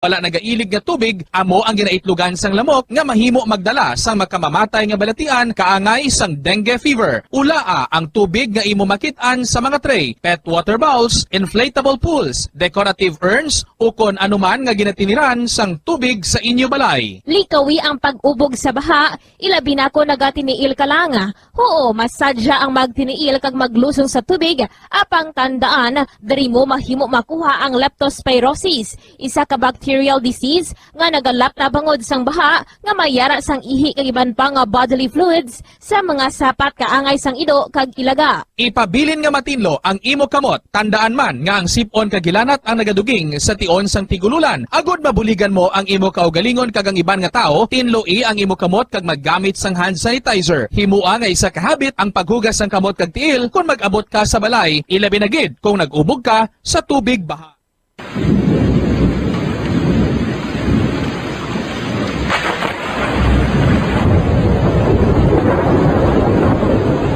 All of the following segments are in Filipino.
wala nagailig nga tubig, amo ang ginaitlugan sang lamok nga mahimo magdala sang magkamamatay nga balatian kaangay sang dengue fever. Ulaa ang tubig nga imo makit-an sa mga tray, pet water bowls, inflatable pools, decorative urns, ukon anuman nga ginatiniran sang tubig sa inyo balay. Likawi ang pag-ubog sa baha, ilabi na ko nagatiniil ka lang. Oo, masadya ang magtiniil kag maglusong sa tubig, apang tandaan, dari mo mahimo makuha ang leptospirosis, isa ka bacterial disease nga nagalap na bangod sang baha nga mayara sang ihi kag iban pa nga bodily fluids sa mga sapat kaangay sang ido kag ilaga. Ipabilin nga matinlo ang imo kamot, tandaan man nga ang sipon kag gilanat ang nagaduging sa tion sang tigululan. Agod mabuligan mo ang imo kaugalingon kag ang iban nga tao, tinloi ang imo kamot kag maggamit sang hand sanitizer. Himua nga isa ka habit ang paghugas sang kamot kag tiil kung mag-abot ka sa balay, ilabi na gid kung nag-ubog ka sa tubig baha.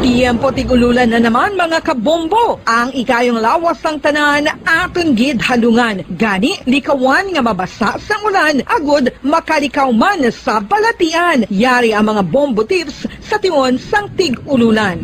Tiempo tigululan na naman mga kabombo. Ang ikayong lawas ng tanan aton gid halungan. Gani likawan nga mabasa sa ulan agud makalikaw man sa balatian. Yari ang mga bombo tips sa tion sang tig-ululan.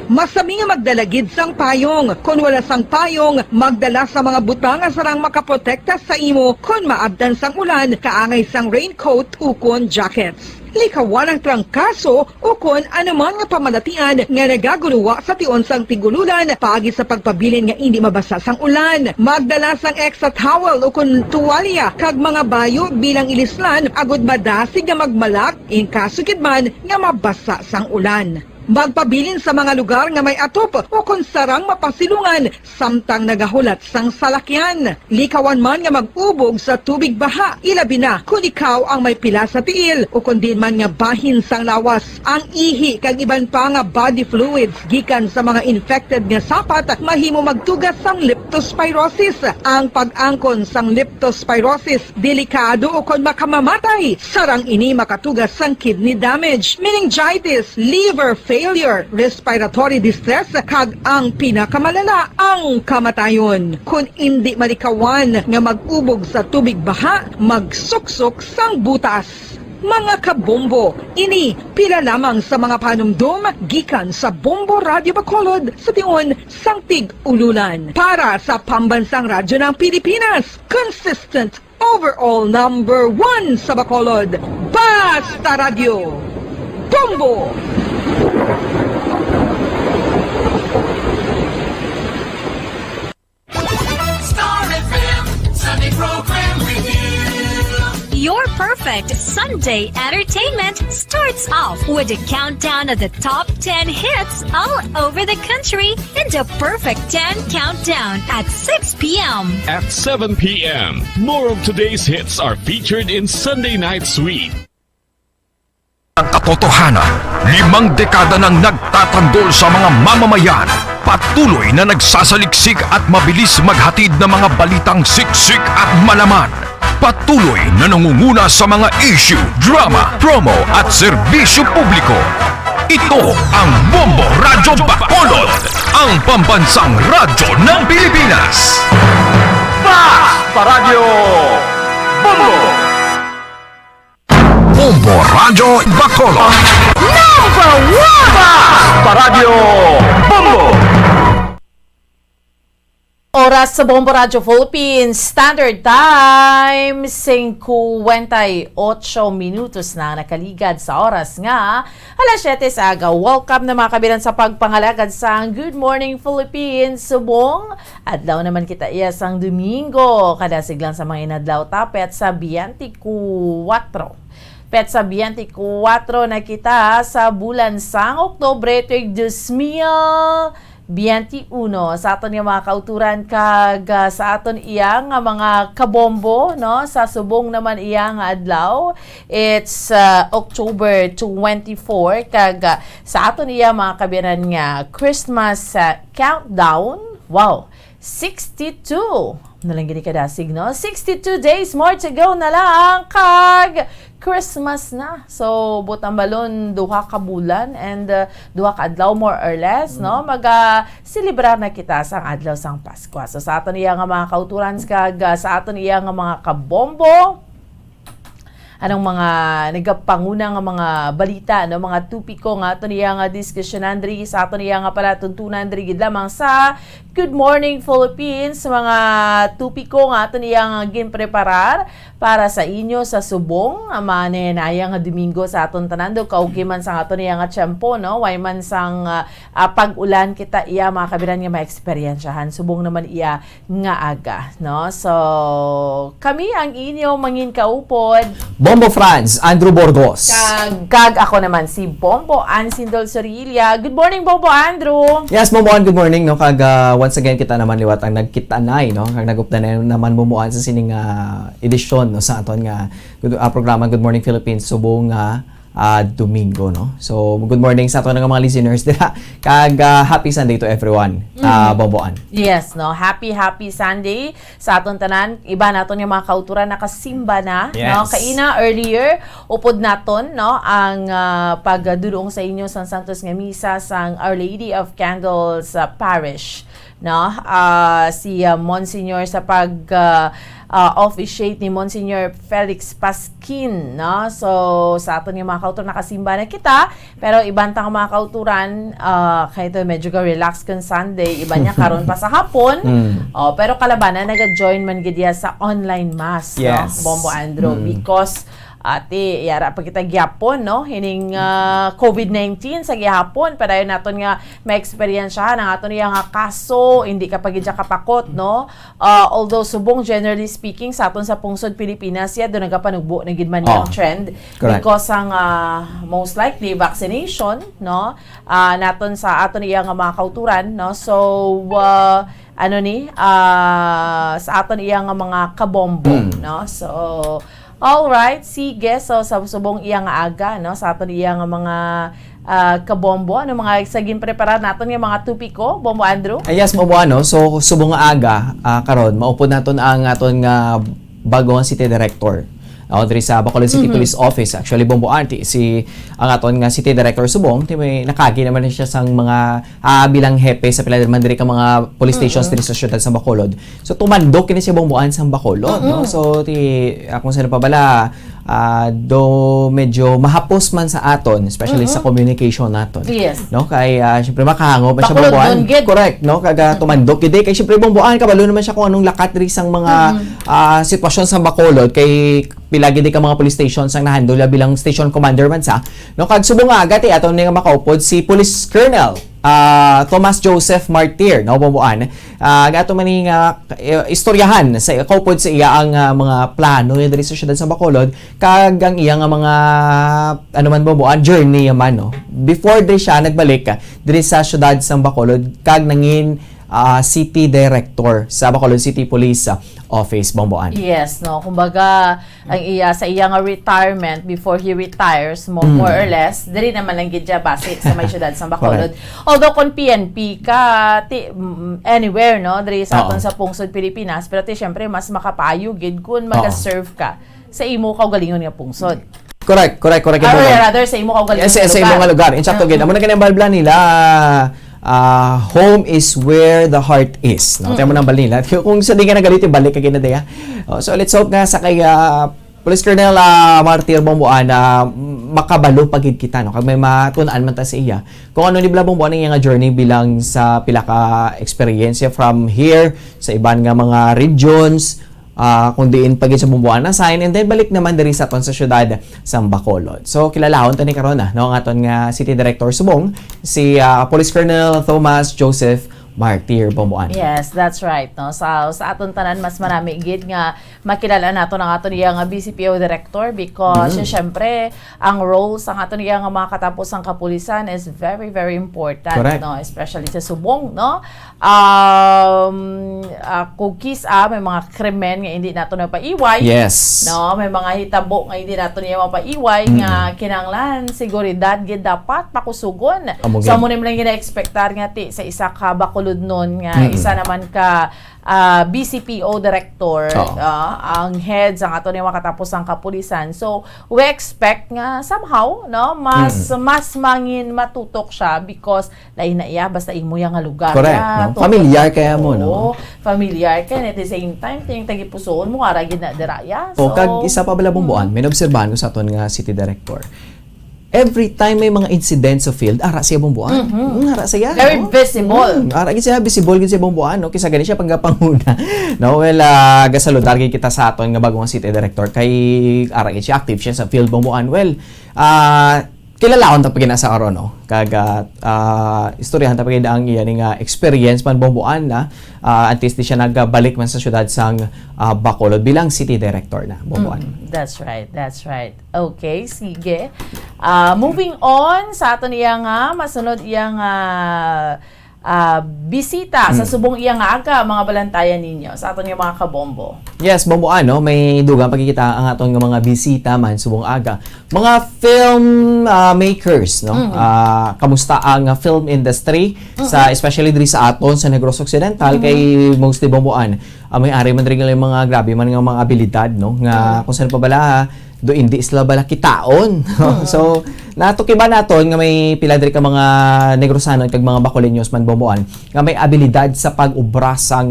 Masami nga magdalagid sang payong. Kung wala sang payong, magdala sa mga butang nga sarang makaprotekta sa imo kung maabdan sang ulan, kaangay sang raincoat ukon jackets. Likawan ang trangkaso o kung anuman nga pamalatian nga nagaguluwa sa tion sang tigululan pagi sa pagpabilin nga hindi mabasa sang ulan. Magdala sang extra towel o kung tuwalya kag mga bayo bilang ilislan agud madasig nga magmalak in kaso gid man nga mabasa sang ulan. Magpabilin sa mga lugar nga may atop o kung sarang mapasilungan samtang nagahulat sang salakyan. Likawan man nga mag-ubog sa tubig baha, ilabi na kung ikaw ang may pila sa tiil o kung din man nga bahin sang lawas. Ang ihi kag iban pa nga body fluids gikan sa mga infected nga sapat mahimo magtugas sang leptospirosis. Ang pag-angkon sang leptospirosis delikado o kung makamamatay. Sarang ini makatugas sang kidney damage, meningitis, liver failure, respiratory distress, kag ang pinakamalala, ang kamatayon. Kung hindi malikawan nga mag-ubog sa tubig baha, magsuksok sang butas. Mga kabombo, ini pila lamang sa mga panumdum gikan sa Bombo Radio Bacolod sa tion sang tig-ululan. Para sa Pambansang Radyo ng Pilipinas, consistent overall number 1 sa Bacolod, Basta Radio, Bombo! Star FM, Sunday program with you. Your perfect Sunday entertainment starts off with a countdown of the top 10 hits all over the country in the Perfect 10 Countdown at 6 p.m. At 7 p.m., more of today's hits are featured in Sunday Night Sweep. Ang katotohanan, 5 dekada nang nagtatanggol sa mga mamamayan, patuloy na nagsasaliksik at mabilis maghatid ng mga balitang siksik at malaman. Patuloy na nangunguna sa mga issue, drama, promo at serbisyo publiko. Ito ang Bombo Radyo Bacolod, ang pambansang radyo ng Pilipinas. Basta Radio Bombo! Bombo Radyo Bacolod. Number 1! Basta Radio Bombo! Oras sa Bombo Radio Philippines Standard Time, 58 minutos na nakaligad sa oras nga alas 7 sa aga. Welcome na mga kabilan sa pagpangalagad sa Good Morning Philippines. Subong, adlaw naman kita iya sang Domingo. Kadasig lang sa mga inadlaw tapet sa 24. Petsa 24 na kita sa bulan sang Oktobre tuig 2021 sa aton nga mga kauturan kag sa aton iya nga mga kabombo no sa subong naman iya nga adlaw. It's October 24 kag sa aton iya mga kabiran nga Christmas countdown. Wow, 62. Nalang gini kadasig, no? 62 days more to go na lang kag Christmas na. So, butang balon, duha ka bulan and duha ka adlaw more or less, no? Mag-celebrar na kita sa adlaw sang Pasko. So, sa aton iya nga mga kauturan kag sa aton iya nga mga kabombo, anong mga nagapanguna nga mga balita, no? Mga tupiko nga aton iya nga diskusyonan diri sa aton iya nga pala tuntunan diri gid lamang sa Good Morning Philippines, mga tupiko nga aton iya nga ginpreparar para sa inyo sa subong manenaya nga Domingo sa aton tanan do kaugi man sa aton iya nga tiyempo, no? Way man sang pag-ulan kita iya mga kabiran nga maeksperiensyahan subong naman iya nga aga, no? So kami ang inyo mangin kaupod Bombo Franz, Andrew Borgos. kag ako naman si Bombo Ansindol Sorilia. Good morning Bombo Andrew. Yes, Momoan, good morning, no? Kag once again kita naman liwat ang nagkitanay, no? Kag naguptanay naman Momoan sa sining edisyon, no, sa aton nga programa Good Morning Philippines subong Domingo, no? So good morning sa aton nga mga listeners dira. Kag happy Sunday to everyone. Bomboan. Yes, no. Happy Sunday sa aton tanan. Iba naton yung mga kauturan nakasimba na, Yes. no. Kaina earlier upod naton, no, ang pagdudong sa inyo sa Santos nga misa sang Our Lady of Candles Parish, no. Si Monsignor sa pag officiate ni Monsignor Felix Pasquin, no. So sa aton yung mga kauturan nakasimba na kita, pero ibang tang mga kauturan kaya ito medyo relax kan Sunday, iba niya karon pa sa hapon. Pero kalabanan naga-join man gid ya sa online mass, Yes. no, Bombo Andrew, because ati yara pa kita gyapon, no, hining COVID-19 sa gyapon padayon naton nga ma-experiensyahan ang aton nga kaso, hindi ka pagid kapakot, no. Although subong generally speaking sa aton sa pungsod Pilipinas ya do nagapanugbo na gid man yung trend. Correct. Because ang most likely vaccination, no, naton sa aton nga mga kauturan, no. So sa aton nga mga kabombo, no. So alright, sige. So, sa subong iyang aga, no, sa aton iyang mga kabombo, ano mga saging preparar naton nga mga tupiko, Bombo Andrew? Yes, Momoan, no? So subong nga aga karon maupod naton ang aton nga bagong city director. Diri sa Bacolod City Police Office. Actually, Bombo Auntie, ang aton nga City Director Subong, may nakagi naman siya sang mga bilang hepe sa pila naman diri ka mga police stations diri sa syudad sa Bacolod. So, tumandok kini siya Bomboan sa Bacolod, no? So, kung saan pa bala, do medyo mahapos man sa aton, especially sa communication naton. Yes. No? Kay, syempre makahango man siya Bacolod Bomboan. nun, gid. Correct, no? Kaga tumandok gid kay syempre Bomboan kabalo naman siya kung anong lakat diri sang mga sitwasyon sa Bacolod kay pilagi di ka mga police stations ang nahandle bilang station commander man sa, no. Kag subong aga ti aton nga makaupod si Police Colonel Thomas Joseph Martir, no, Bomboan. Gato man nga istoryahan sa kaupod sa iya ang mga plano diri sa syudad sa Bacolod kag ang iya nga mga ano man Bomboan journey man, no. Before di siya nagbalik diri sa syudad sa Bacolod kag nangin City Director sa Bacolod City Police Office, Bomboan. Yes, no. Kumbaga, ang sa iya nga retirement before he retires, more or less, diri naman lang gid siya base sa may syudad sa Bacolod. Although kung PNP ka anywhere, no, diri sa aton sa pungsod Pilipinas, pero syempre mas makapayo gid kun maga-serve ka sa imo kaugalingon nga pungsod. Correct. Or rather sa imo kaugalingon Sa mga lugar. In fact, amo na kanang balbla nila, home is where the heart is. No? Tayo mo nang balin nila. Kung sa di ka nagalit, balik ka ginadaya. So let's hope nga sa kay Police Colonel Martir Bomboan makabalo pagid kita, no. Kag may matun-an man ta sa iya. Kung ano ni Bomboan ang nga journey bilang sa pila ka experience from here sa iban nga mga regions, kung diin pagid sa Bomboan na sign, and then balik naman diri sa aton sa syudad sa Bacolod. So kilalahon tani karon na, no, ang aton nga City Director Subong si Police Colonel Thomas Joseph Martir, Bomboan. Yes, that's right, no. Sa aton tanan mas marami gid nga makilala nato ang aton iya nga BCPO director because syempre ang role sa aton iya nga mga katapusang kapulisan is very very important. Correct. No, especially sa subong, no. cookies, may mga krimen nga hindi nato na paiway. Yes. No, may mga hitabo nga hindi nato niya mapaiway nga kinanglan seguridad gid dapat pakusugon. Amo So gid. mo lang gina-expectar nga ti sa isa ka bakulod nun nga isa naman ka BCPO director, Oo. ang heads ang ato niya makatapos ang kapulisan. So we expect nga somehow no mas mangin matutok siya because lain na iya basta imo yang nga lugar. Correct, na, no? Familiar kaya mo, no? Oo, familiar ka at the same time ting tagipusoon mo ara gid na diraya. O kag isa pa bala bumbuan, may naobserbahan ko sa aton nga city director. Every time may mga incident sa field, ara siya bumbuan. Ara siya. Very no? visible. Ara gid siya visible gid siya bumbuan, no? Kisa gani siya pagpanguna. No, well, gasaludar gid kita sa aton nga bagong city director kay ara gid siya active siya sa field bumbuan. Well, kilalaon ta pagina sa aron, no? Kaga istoryahan ta pagina ang iya nga experience man bumbuan na antes di siya nagbalik man sa syudad sang Bacolod bilang city director na bumbuan. That's right, that's right. Okay, sige. Moving on sa aton iya nga masunod iya nga bisita sa subong iya nga aga mga balantayan ninyo sa aton nga mga kabombo. Yes, bumbuan, no? May dugang pagkikita ang atong nga mga bisita man subong aga. Mga film makers, no? Kamusta ang film industry sa especially diri sa aton sa Negros Occidental kay mostly bumbuan. May ari man rin nga mga grabe man nga mga abilidad, no? Nga kung saan pa bala do hindi sila bala kitaon. So natukiba naton nga may pila diri ka mga Negrosanon kag mga Bacoleños man bumbuan nga may abilidad sa pag-ubra sa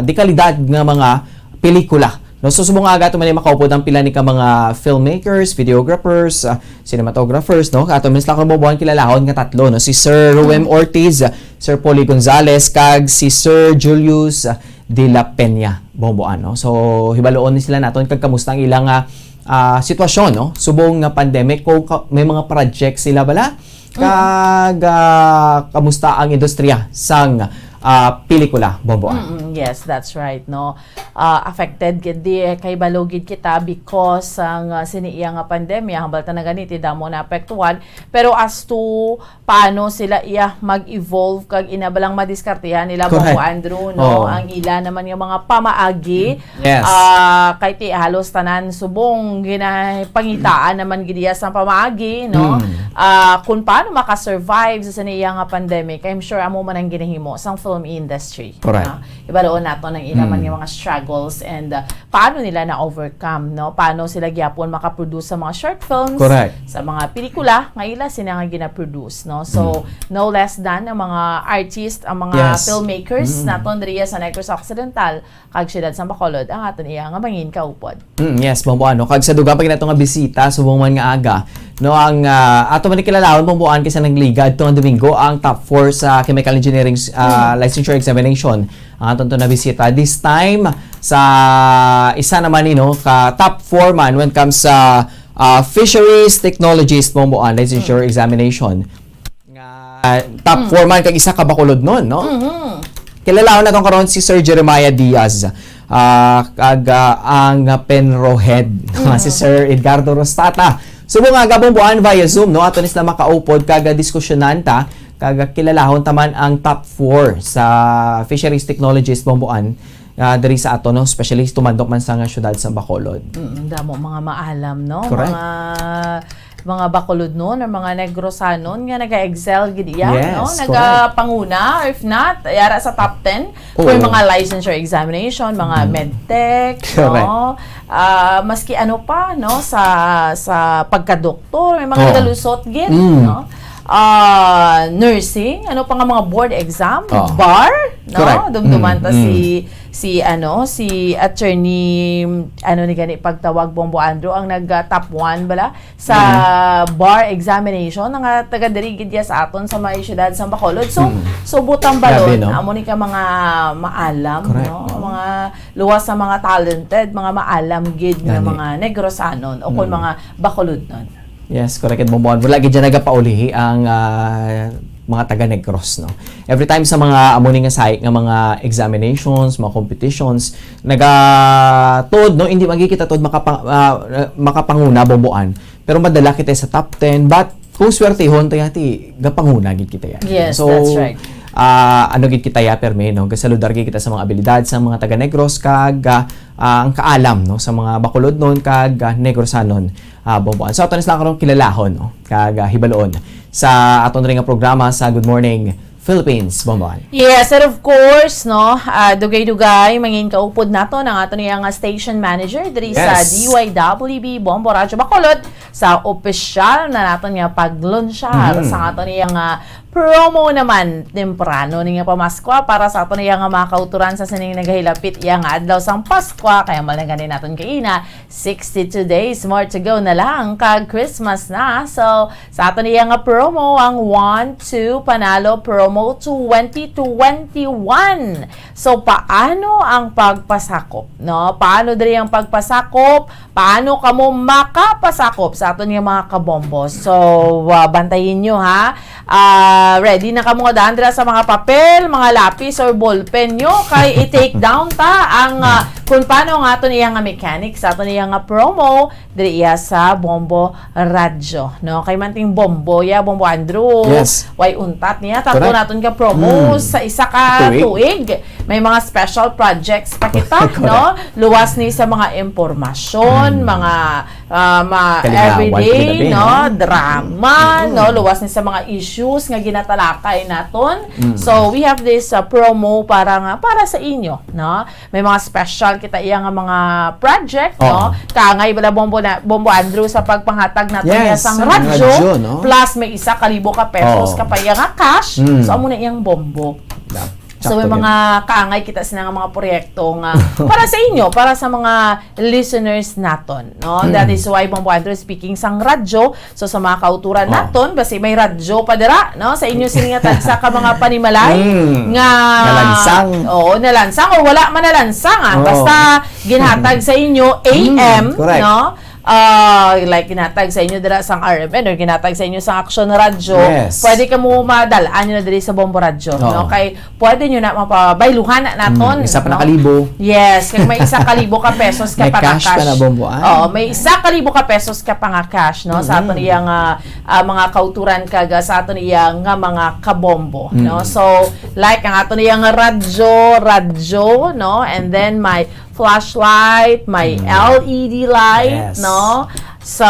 dekalidad nga mga pelikula. No, so subong aga to man makaupod ang pila ni ka mga filmmakers, videographers, cinematographers, no? Ato man sila bumbuan kilalahon nga tatlo, no? Si Sir Ruem Ortiz, Sir Polly Gonzales kag si Sir Julius de la Peña bumbuan, no? So hibaloon ni sila naton kag kamusta ang ilang sitwasyon, no? Subong nga pandemic kung may mga project sila bala kag kamusta ang industriya sang pelikula bumbuan. Yes, that's right, no. Affected gid kay balogid kita because ang siniya nga pandemya hambal ta na ganiti damo na apektuhan pero as to paano sila iya mag-evolve kag inabalang madiskartehan nila Correct. Bumbo Andrew, no. Oh. Ang ila naman yung mga pamaagi Yes. kay ti halos tanan subong ginapangitaan naman gidiya sa pamaagi, no. Kung paano makasurvive sa siniya nga pandemic, I'm sure amo man ang ginahimo sang film industry. Correct. Ibaloon nato ng ilaman yung mga struggles and paano nila na-overcome, no? Paano sila gyapon makaproduce sa mga short films, Correct. sa mga pelikula, nga ila sila nga gina-produce, no? So, no less than ang mga artist, ang mga Yes. filmmakers naton diriya sa Negros Occidental, kag siyudad sa Bacolod, ang aton iya nga mangin kaupod. Yes, bumbuan, no? Kag sa dugang pag nato nga bisita subong man nga aga, no, ang ato man kilalahon bumbuan kaysa nagligad to ang Domingo ang top 4 sa chemical engineering licensure examination. Ang aton to na bisita this time sa isa naman ni, no, ka top 4 man when it comes sa fisheries technologist bumbuan licensure examination. Top 4 man kag isa ka Bacolod nun, no? Kilalahon na tong karon si Sir Jeremiah Diaz. Kag ang Penrohead, si Sir Edgardo Rostata. Subong nga bumbuan via Zoom, no? Ato nis na makaupod kag diskusyonan ta kag kilalahon taman ang top 4 sa fisheries technologist bumbuan diri sa ato, no, especially tumandok man sa nga syudad sa Bacolod. Damo mga maalam, no? Correct. Mga Bacolod noon or mga Negrosanon nga naga-excel gid iya, Yes, no? correct. Naga-panguna or if not yara sa top 10 for Oo. mga licensure examination, mga medtech, Correct. no? Maski ano pa, no, sa pagka-doktor, may mga Oo. nagalusot gid, no? Nursing, ano pa nga mga board exam, Oo. bar, no? Correct. Dumduman ta si attorney ni gani pagtawag Bombo Andrew ang nag top 1 bala sa bar examination nga taga diri gid sa aton sa mga syudad sa Bacolod. So butang balon Grabe, no? amo ni ka mga maalam, Correct. no, mga luwas sa mga talented, mga maalam gid nga Gani. mga Negrosanon o kun mga Bacolod nun. Yes, correct. Bumbuan. Wala gid dyan nagapaulihi ang mga taga Negros, no. Every time sa mga amo ni nga site nga mga examinations, mga competitions, nagatod, no, hindi magkikita tod makapanguna bumbuan. Pero madala kita sa top 10, but kung swertehon tayo gapanguna gid kita yan. Yes, so, that's right. ano gid kita ya perme no gasaludar gid kita sa mga abilidad sa mga taga Negros kag ang kaalam no sa mga Bacolod non kag Negrosanon bomboan. So aton lang karon kilalahon no kag hibaloon sa aton ring nga programa sa Good Morning Philippines bomboan. Yes, and of course, no, dugay-dugay, mangin kaupod nato ng ato niyang station manager diri sa Yes. DYWB Bombo Radyo Bacolod sa opisyal na nato niya paglunsyar sa ato niyang promo naman temprano ni nga pamaskwa para sa ato niyang mga kauturan sa sining nagahilapit iyang adlaw sang Paskwa kaya malangganin naton kaina 62 days more to go na lang kag Christmas na. So sa ato niyang promo ang 1-2 panalo promo 2021. So paano ang pagpasakop, no? Paano diri ang pagpasakop? Paano kamo makapasakop sa ato niyang mga kabombo? So bantayin nyo ha. Ready na ka mga dandra sa mga papel, mga lapis or ballpen nyo kay i-take down ta ang kung paano nga ito niyang mechanics sa ito niyang promo diri iya sa Bombo Radyo, no? Kay manting Bombo ya, Bombo Andrew. Yes. Way untat niya tatlo Correct. naton ka promo sa isa ka tuig. May mga special projects pa kita, no? Luwas ni sa mga impormasyon, mga Kalingawan, everyday, kinabi, no? Drama, no? Luwas ni sa mga issues nga ginatalakay naton. So we have this promo para sa inyo, no? May mga special kita iya nga mga project, no? Kangay bala Bombo Andrew sa pagpanghatag naton niya Yes, sang ang radyo, radyo, no? plus may 1,000 ka pesos Oo. ka pa iya nga cash. So amo na iyang bombo. So may mga kaangay kita sa mga proyekto nga para sa inyo, para sa mga listeners naton, no? That is why Bombo Andrew speaking sang radyo. So sa mga kauturan naton, basi may radyo pa dira, no? Sa inyo siningatan sa ka mga panimalay nga Nalansang. Oo, nalansang o wala man nalansang Oo. Basta ginhatag sa inyo AM, correct. no? Like ginatag sa inyo dira sang RMN or ginatag sa inyo sang Action Radio, Yes. pwede ka mo madalaan nyo na diri sa Bombo Radio, Oo. no? Kay pwede nyo na mapabayluhan na naton. Isa pa no? na kalibo. Yes, kay may 1,000 ka pesos ka May pa nga cash pa na, Bombo, ah. Oo, may 1,000 ka pesos ka pa nga cash, no? Sa aton iyang mga kauturan kaga sa aton iyang mga kabombo, no? So, like ang aton iyang radyo, no? And then my flashlight, my LED light, Yes. no? So,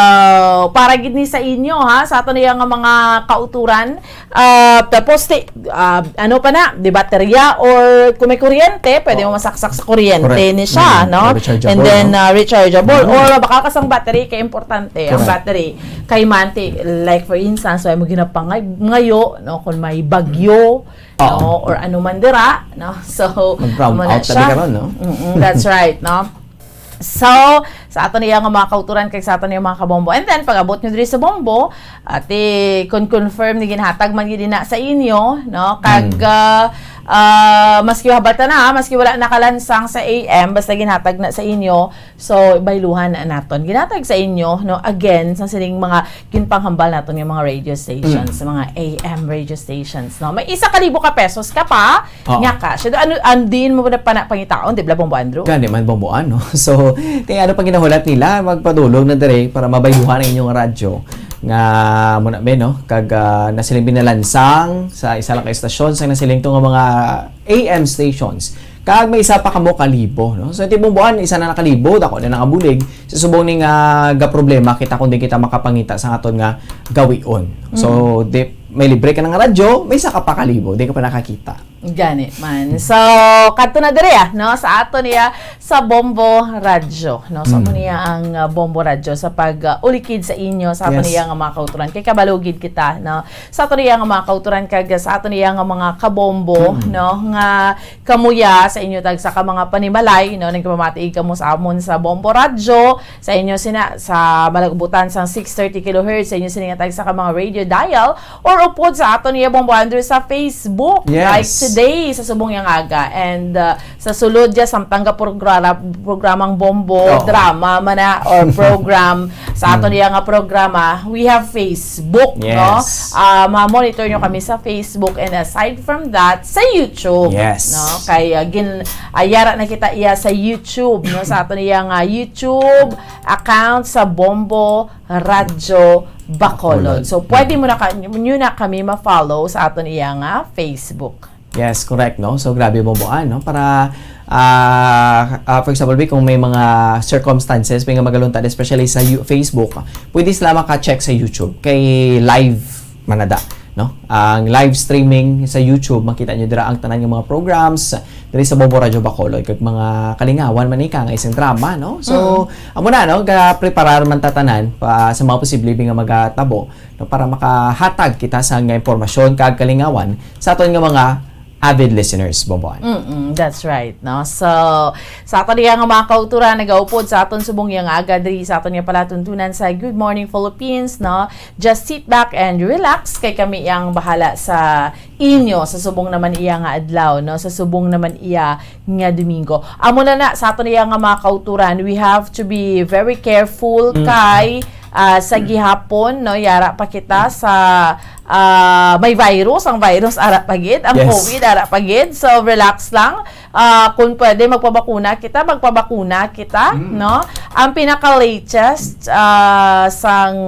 para gid ni sa inyo ha, sa aton nga mga kauturan, tapos ano pa na, di baterya or kung may kuryente, pwede mo masaksak sa kuryente Correct. ni siya, no? Rechargeable, And then no? rechargeable or baka kasang battery kay importante ang Correct. battery kay manti, like for instance, ay mo ginapangay ngayo, no, kung may bagyo, no, or ano man dira, no? So, Mag-brown amo na out siya. talaga ron, no? That's right, no? So, sa ato niya nga mga kauturan kay sa ato niya mga kabombo. And then, pag abot nyo diri sa bombo, at confirm ni ginhatag man gid na sa inyo, no? Kag, maski habata na, maski wala nakalansang sa AM, basta ginhatag na sa inyo, so, bayluhan na naton. Ginhatag sa inyo, no? Again, sa sining mga ginpanghambal naton yung mga radio stations, mga AM radio stations, no? May 1,000 ka pesos ka pa, nga ka. So, andiin mo na pangitaon, di ba, Bombo Andrew? Gani man bomboan no. So kaya ano pang ginahulat nila magpadulog na dire para mabayuhan ang inyong radyo nga muna be no kag nasiling binalansang sa isa lang ka estasyon sa nasiling to nga mga AM stations kag may isa pa kamo kalibo no. So tibong buwan isa na nakalibo dako na nakabulig sa subong ning ga problema kita kundi kita makapangita sa aton nga gawion. So may libre ka ng radyo, may isa ka pa kalibo, di ka pa nakakita. Gani man. So, kadto na dire no sa ato niya sa Bombo Radyo, no. So ato niya ang Bombo Radyo sa pag ulikid sa inyo sa ato Yes. niya nga mga kauturan kay kabalugid kita, no. Sa ato niya nga mga kauturan kag sa ato niya nga mga kabombo, no, nga kamuya sa inyo tag sa ka mga panimalay, no, nagpamati kamo sa amon sa Bombo Radyo, sa inyo sa malagubutan sang 630 kHz sa inyo sininga tag sa ka mga radio dial or upod sa ato niya Bombo Andrew sa Facebook. Yes. Like today sa subong yang aga and sa sulod ya samtang ka programang Bombo drama mana or program sa ato niya nga programa we have Facebook, Yes. no. Ma-monitor nyo kami sa Facebook and aside from that sa YouTube, Yes. no, kay ayara na kita iya sa YouTube, no, sa ato niya nga YouTube account sa Bombo Radyo Bacolod. So pwede mo na nyo na kami ma-follow sa aton iya nga Facebook. Yes, correct, no? So, grabe bumbuan, no? Para, for example, kung may mga circumstances, may nga magaluntad, especially sa Facebook, pwede sila maka-check sa YouTube kay live manada, no? Ang live streaming sa YouTube, makita nyo dira ang tanan ng mga programs diri sa Bombo Radyo Bacolod kag mga kalingawan manika nga isang drama, no? So, amo na, no? Ga-preparar man tatanan pa sa mga posible nga magatabo, no? Para makahatag kita sa nga impormasyon kag kalingawan sa aton nga mga avid listeners, Bomboan. That's right, no? So, sa aton nga mga kautura, nagaupod sa aton subong yang aga diri sa aton nga palatuntunan sa Good Morning Philippines, no? Just sit back and relax kay kami yang bahala sa inyo sa subong naman iya nga adlaw, no? Sa subong naman iya nga Domingo. Amo na sa aton nga mga kauturan, we have to be very careful kay sa gihapon, no? Yara pa kita sa may virus, ang virus ara pagid, ang Yes. COVID ara pagid. So relax lang. Kung pwede magpabakuna kita, no? Ang pinaka-latest sang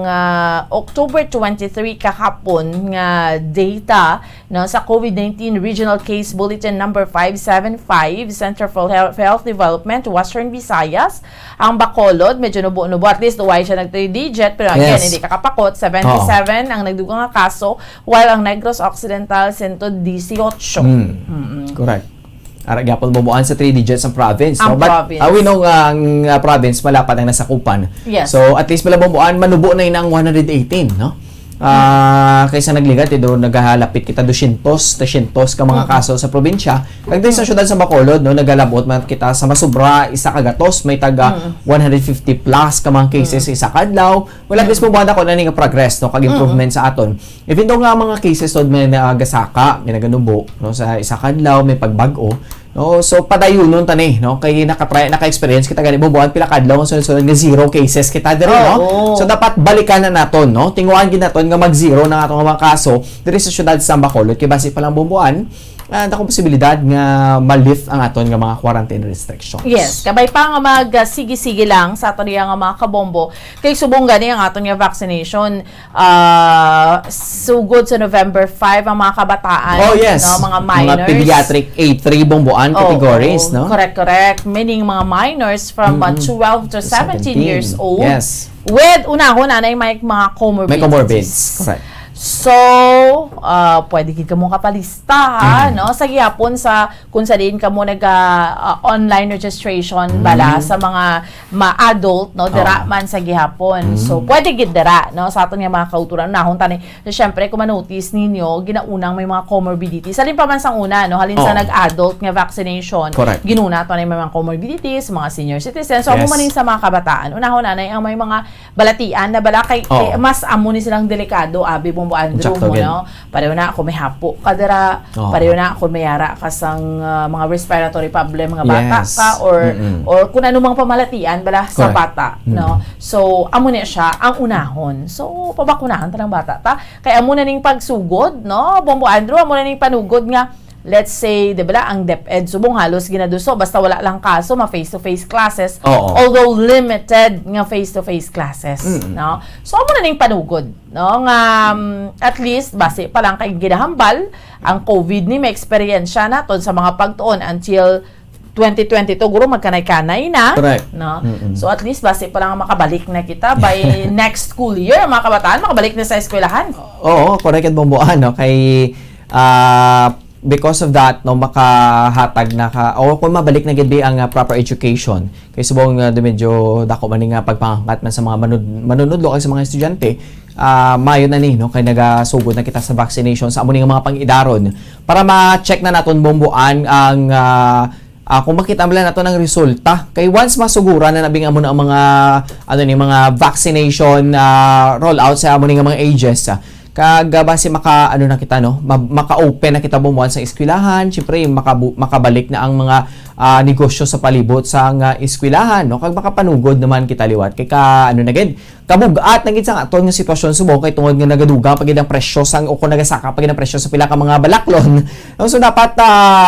October 23 kahapon nga data, no, sa COVID-19 Regional Case Bulletin number 575, Center for Health Development, Western Visayas. Ang Bacolod, medyo nubo-nubo, at least duway siya nag 3-digit, pero again, Yes. hindi kakapakot, 77 ang nagdugang nga kaso, while ang Negros Occidental 118. Correct. Ara gyapon bumuan sa 3 digits ang province, Ang no? But province. we know nga ang province malapad ang nasakupan. Yes. So at least pala bumuan manubo na inang 118, no? Kaysa nagligat doon naghahalapit kita 200 ka mga kaso sa probinsya. Kag din sa syudad sa Bacolod, no, nagalabot man kita sa masubra isa ka gatos, may taga 150 plus ka mga cases isa kadlaw. Wala bis mo ko na nga progress, no, kag improvement sa aton. Even though nga mga cases tod may nagasaka, may naganubo, no, sa isa kadlaw may pagbag-o. No, so padayon nun tani, no, kay naka-experience kita gani bubuan pila kadlaw ang sunod-sunod nga 0 cases kita diri, no. So dapat balikan na naton, no. Tinguan gid naton nga mag-0 na atong mga kaso diri sa syudad sa Bacolod kay base pa lang bubuan. Dako posibilidad nga ma-lift ang aton nga mga quarantine restrictions. Yes, kabay pa nga mag-sige-sige lang sa aton nga mga kabombo. Kay subong gani ang aton nga vaccination sugod sa November 5 ang mga kabataan, Oh, yes. no, mga minors. Mga pediatric A3 bomboan categories, no? Correct. Meaning mga minors from 12 to 17 years old. Yes. With unahon na may mga comorbidities. May comorbids. Correct. So, pwede gid kamo kapalista, ha, no? Sa gihapon sa kung sa din kamo online registration bala sa mga ma-adult, no, dira man sa gihapon. So, pwede gid dira, no, sa aton nga mga kauturan nahon tani. So, syempre kung ma-notice ninyo, ginaunang may mga comorbidities. Halin pa man sang una, no, halin sa nag-adult nga vaccination. Correct. Ginuna to may mga comorbidities, mga senior citizens. So, Yes. amo man sa mga kabataan. Unahon na ang may mga balatian na bala kay mas amo ni silang delikado abi Bombo Andrew Sakto, mo, gen. no? Pareho na ako may hapo kadara, pareho na ako may yara kasang mga respiratory problem mga bata Yes. ka or kung ano mang pamalatian bala sa Correct. bata, no? So amo na siya ang unahon. So pabakunahan ta ng bata ta. Kay amo na ning pagsugod, no? Bombo Andrew amo na ning panugod nga let's say, di ba, ang DepEd subong halos ginaduso basta wala lang kaso, ma-face-to-face classes. Oo. Although limited nga face-to-face classes, no? So amo na ning panugod, no? Nga at least base pa lang kay ginahambal ang COVID ni may experience naton sa mga pagtuon until 2022 guro magkanay-kanay na, Correct. no? So at least base pa lang makabalik na kita by next school year, mga kabataan makabalik na sa eskwelahan. Oo, correct at bomboan, no, kay because of that, no, makahatag na ka o kung mabalik na gid ang proper education kay subong medyo dako man nga pagpangangkat man sa mga manunudlo kay sa mga estudyante, mayo na ni, no, kay nagasugod na kita sa vaccination sa amo ni nga mga pang-idaron para ma-check na naton bomboan ang kung makita mo lang nato ng resulta kay once masugura na nabing amo na ang mga mga vaccination rollout sa amo ni nga mga ages, kag base na kita, no, maka-open na kita bumuan sa eskwelahan, syempre makabalik na ang mga negosyo sa palibot sa eskwelahan, no, kag makapanugod naman kita liwat kay kabugat na gid sa aton nga sitwasyon subong kay tungod nga nagaduga pagid ang presyo sang o kung nagasaka pagid ang presyo sa pila ka mga balaklon. No, so dapat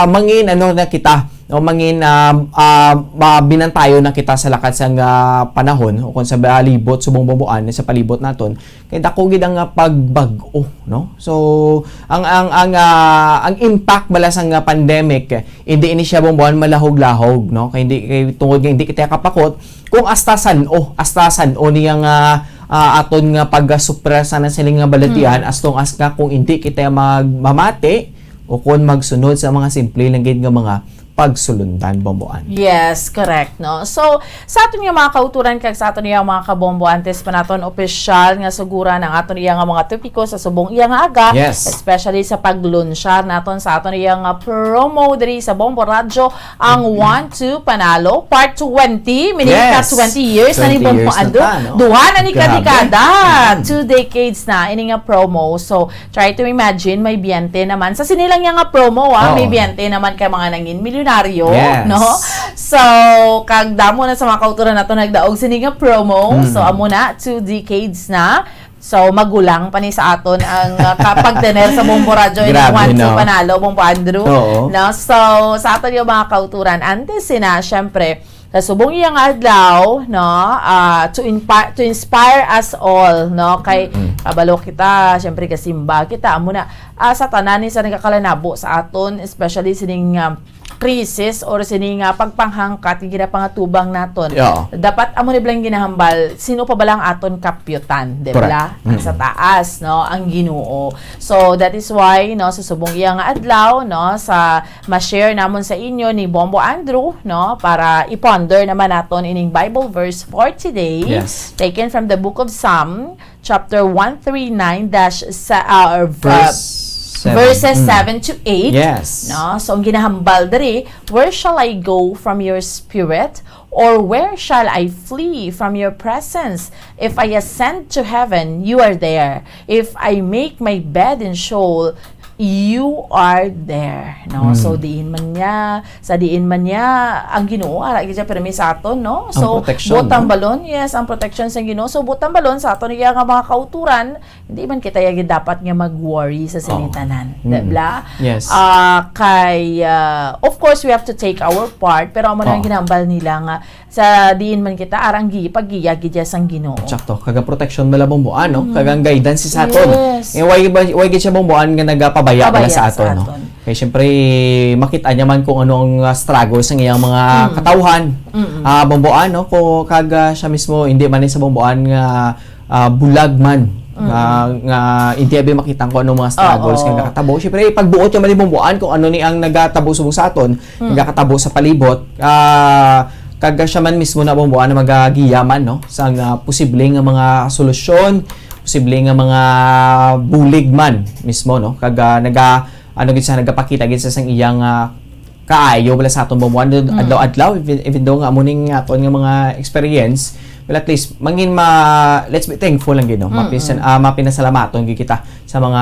mangin na kita no mangin binantayo na kita sa lakat sang panahon o kung sa palibot subong bubuan sa palibot naton kay dako gid ang pagbag-o, no? So ang impact bala sang pandemic hindi ini siya bubuan malahog-lahog, no? Kay tungod nga hindi kita kapakot kung astasan o niyang aton nga pag-supresa na siling nga balatian as long as nga kung hindi kita mamati o kung magsunod sa mga simple lang gid nga mga pagsulundan bomboan. Yes, correct, no? So, sa aton nga mga kauturan kag sa aton nga mga kabomboantes pa naton opisyal nga suguran ang aton nga mga topiko sa subong iya nga aga, Yes. especially sa paglunsyar naton sa aton nga promo diri sa Bombo Radio ang 1-2 Panalo Part 20, meaning Yes. 20 years na ni 20 Bombo years na Ando. ta, no? Duha na ni Grabe. kadekada, 2 decades na ini nga promo. So, try to imagine may biyente naman sa sinilang nga promo, Oo. may biyente naman kay mga nangin milyonaryo, Yes. no? So, kag damo na sa mga kauturan nato nagdaog sini nga promo. So, amo na 2 decades na. So, magulang pa ni sa aton ang kapagtener sa Bombo Radio in Grabe, 1-2 no? Panalo, Bombo Andrew. Oo. No? So, sa aton yung mga kauturan, antes sina, syempre, sa subong iyang adlaw, no, to inspire us all, no, kay kabalo kita, syempre kasimba kita, amo na, sa tanan ni sa nagkakalanabo sa aton, especially sining krisis or sining pagpanghangkat yung ginapangatubang naton. Yeah. Dapat amo ni blang ginahambal sino pa ba lang aton kapyutan, di ba? Sa taas, no, ang Ginoo. So that is why, no, sa subong iyang adlaw, no, sa ma-share namon sa inyo ni Bombo Andrew, no, para iponder naman naton ining Bible verse for today, Yes. taken from the book of Psalm chapter 139 verses 7 to 8. Yes. No? So, ang ginahambal diri, where shall I go from your spirit? Or where shall I flee from your presence? If I ascend to heaven, you are there. If I make my bed in Sheol, you are there, no? So diin man niya ang Ginoo ara gyud siya permi sa aton, no? So protection, butang no? balon, yes, ang protection sa Ginoo. So butang balon sa aton nga mga kauturan, hindi man kita yagi dapat nga mag-worry sa sinitanan, diba? Yes. Of course we have to take our part, pero amo nang ginambal nila nga sa diin man kita arang paggiyagi diya sang Ginoo. Tsakto, kaga protection bala bomboan, no? Kagang guidance sa aton. Yes. Why gid siya bomboan nga nagapabaya bala sa aton, no? aton. Kaya syempre makita niya man kung ano ang struggles ng iyang mga katawhan. Bomboan, no? Kung kaga siya mismo hindi man sa bomboan nga bulag man. Nga hindi abi makita ko ano mga struggles nga nakatabo. Syempre pagbuot yung malibomboan kung ano ni ang nagatabo subong sa aton, nagakatabo sa palibot. Kaga siya man mismo na bomboan na magagiyaman, no, sa posibleng nga mga solusyon, posibleng nga mga bulig man mismo, no, kaga nagapakita gid sa sang iyang kaayo wala sa aton bomboan adlaw-adlaw even though nga amuning aton nga mga experience. Well, at least let's be thankful lang gid, no. Mapinasalamaton gid kita sa mga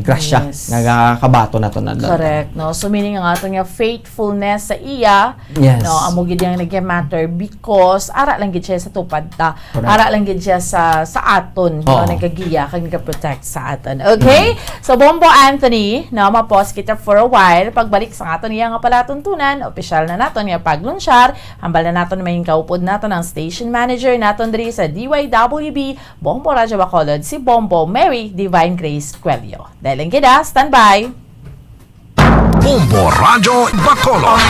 grasya nga kabato nato na. Correct, no. So meaning ang aton nga faithfulness sa iya, Yes. no, amo gid yang nag-matter because ara lang gid siya sa tupad ta. Correct. Ara lang gid siya sa aton, no, Oo. nagagiya kag nag-protect sa aton. Okay? So Bombo Anthony, no, ma-pause kita for a while. Pagbalik sa aton iya nga palatuntunan, opisyal na naton nga paglunsyar, hambal na naton may kaupod naton ang station manager naton diri sa DYWB Bombo Radio Bacolod, si Bombo Mary Divine Grace Cuello. Dahil lang kita, standby! Bombo Radio Bacolod.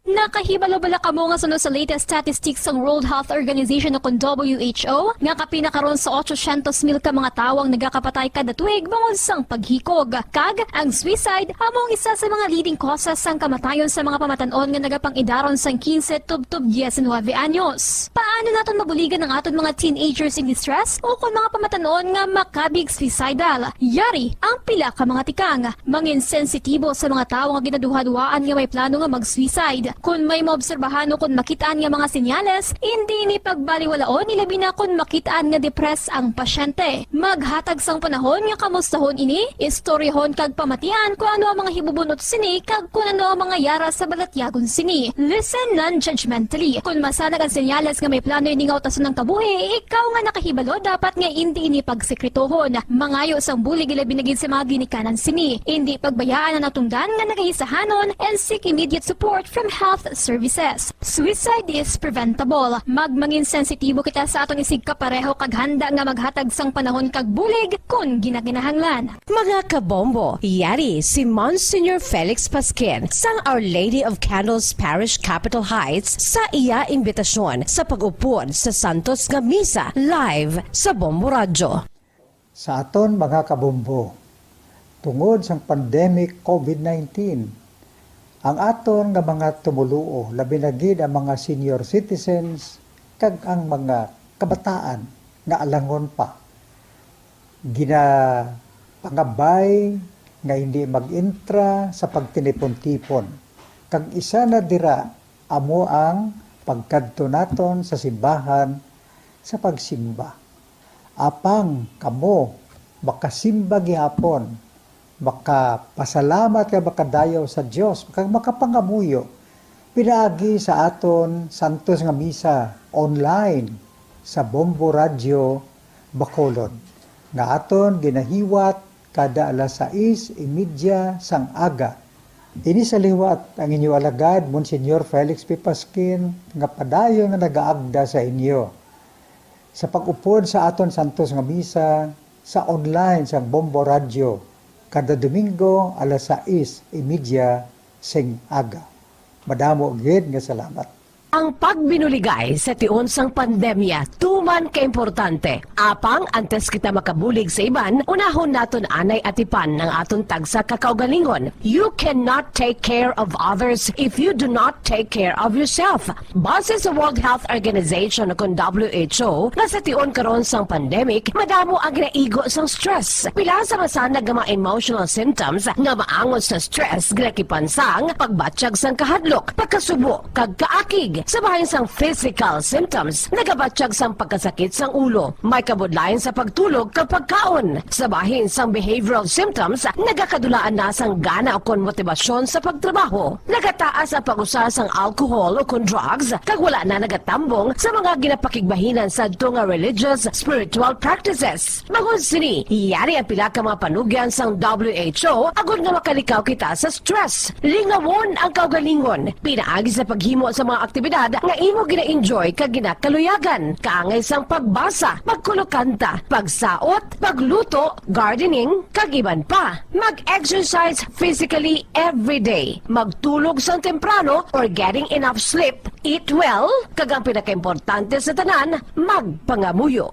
Nakahibalo-bala ka mo nga sunod sa latest statistics ng World Health Organization o WHO nga kapinakaron sa 800,000 ka mga tawang nagakapatay kada tuig bangod sang paghikog. Kag ang suicide among isa sa mga leading causes sang kamatayon sa mga pamatanon nga nagapangidaron sang 15 tub 19 anyos. Paano naton mabuligan ang aton mga teenagers in distress o kung mga pamatanon nga makabig suicidal? Yari ang pila ka mga tikang mangin sensitibo sa mga tawo nga ginaduhaduaan nga may plano nga mag-suicide. Kung may Unay maobserbahan kung makitaan nga mga senyales, hindi ni pagbaliwalaon nilabi na kung makitaan nga depress ang pasyente. Maghatag sang panahon nga kamustahon ini, istoryahon kag pamatian kung ano ang mga hibubunot sini kag kung ano ang mga yara sa balatyagon sini. Listen non-judgmentally. Kung masanag ang senyales nga may plano ini nga utason ng kabuhi, ikaw nga nakahibalo dapat nga hindi ini pagsekretohon. Mangayo sang bulig ilabi na gid sa mga ginikanan sini. Hindi pagbayaan na natungdan nga nagaisahanon and seek immediate support from health services. Suicide is preventable. Magmangin sensitibo kita sa atong isig kapareho kag handa nga maghatag sang panahon kag bulig kung ginaginahanglan. Mga kabombo, yari si Monsignor Felix Pasquin sang Our Lady of Candles Parish Capitol Heights sa iya imbitasyon sa pag-upod sa Santos nga Misa live sa Bombo Radio. Sa aton mga kabombo, tungod sang pandemic COVID-19, ang aton nga mga tumuluo, labi na gid ang mga senior citizens kag ang mga kabataan nga alangon pa. Pangabay nga hindi mag-intra sa pagtinipon-tipon. Kag isa na dira amo ang pagkadto naton sa simbahan sa pagsimba. Apang kamo makasimba gihapon, makapasalamat ka makadayaw sa Dios, makapangamuyo pinaagi sa aton Santos nga Misa online sa Bombo Radio Bacolod nga aton ginahiwat kada alas 6:30 sang aga. Ini sa liwat ang inyo alagad Monsignor Felix P. Pasquin nga padayon nga nagaagda sa inyo sa pag-upod sa aton Santos nga Misa sa online sa Bombo Radio kada Domingo alas 6:30 sing aga. Madamo gid nga salamat. Ang pagbinuligay sa tiun sang pandemya tuman kaimportante. Apang antes kita makabulig sa iban, unahon naton anay atipan ng aton tagsa kakaugalingon. You cannot take care of others if you do not take care of yourself. Base sa World Health Organization kung WHO, na sa tiun karon sang pandemic, madamo ang ginaigo sang stress. Pila sa masanag nga mga emotional symptoms nga maangon sa stress ginakipansang pagbatsyag sang kahadlok, pagkasubo, kag kaakig. Sa bahin sang physical symptoms, nagabatsyag sang pagkasakit sang ulo, may kabudlayan sa pagtulog kapag kaon. Sa bahin sang behavioral symptoms, nagakadulaan na sang gana o kon motibasyon sa pagtrabaho. Nagataas ang pag-usa sang alcohol o kon drugs, kag wala na nagatambong sa mga ginapakigbahinan sa tunga religious, spiritual practices. Magun sini, iyari ang pila ka mga panugyan sang WHO agud nga makalikaw kita sa stress. Lingawon ang kaugalingon, pinaagi sa paghimo sa mga aktibidad nga imo gina-enjoy kag ginakaluyagan, kaangay sang pagbasa, pagkulokanta, pagsaot, pagluto, gardening, kag iban pa. Mag-exercise physically every day, magtulog sang temprano or getting enough sleep, eat well, kag ang pinakaimportante sa tanan, magpangamuyo.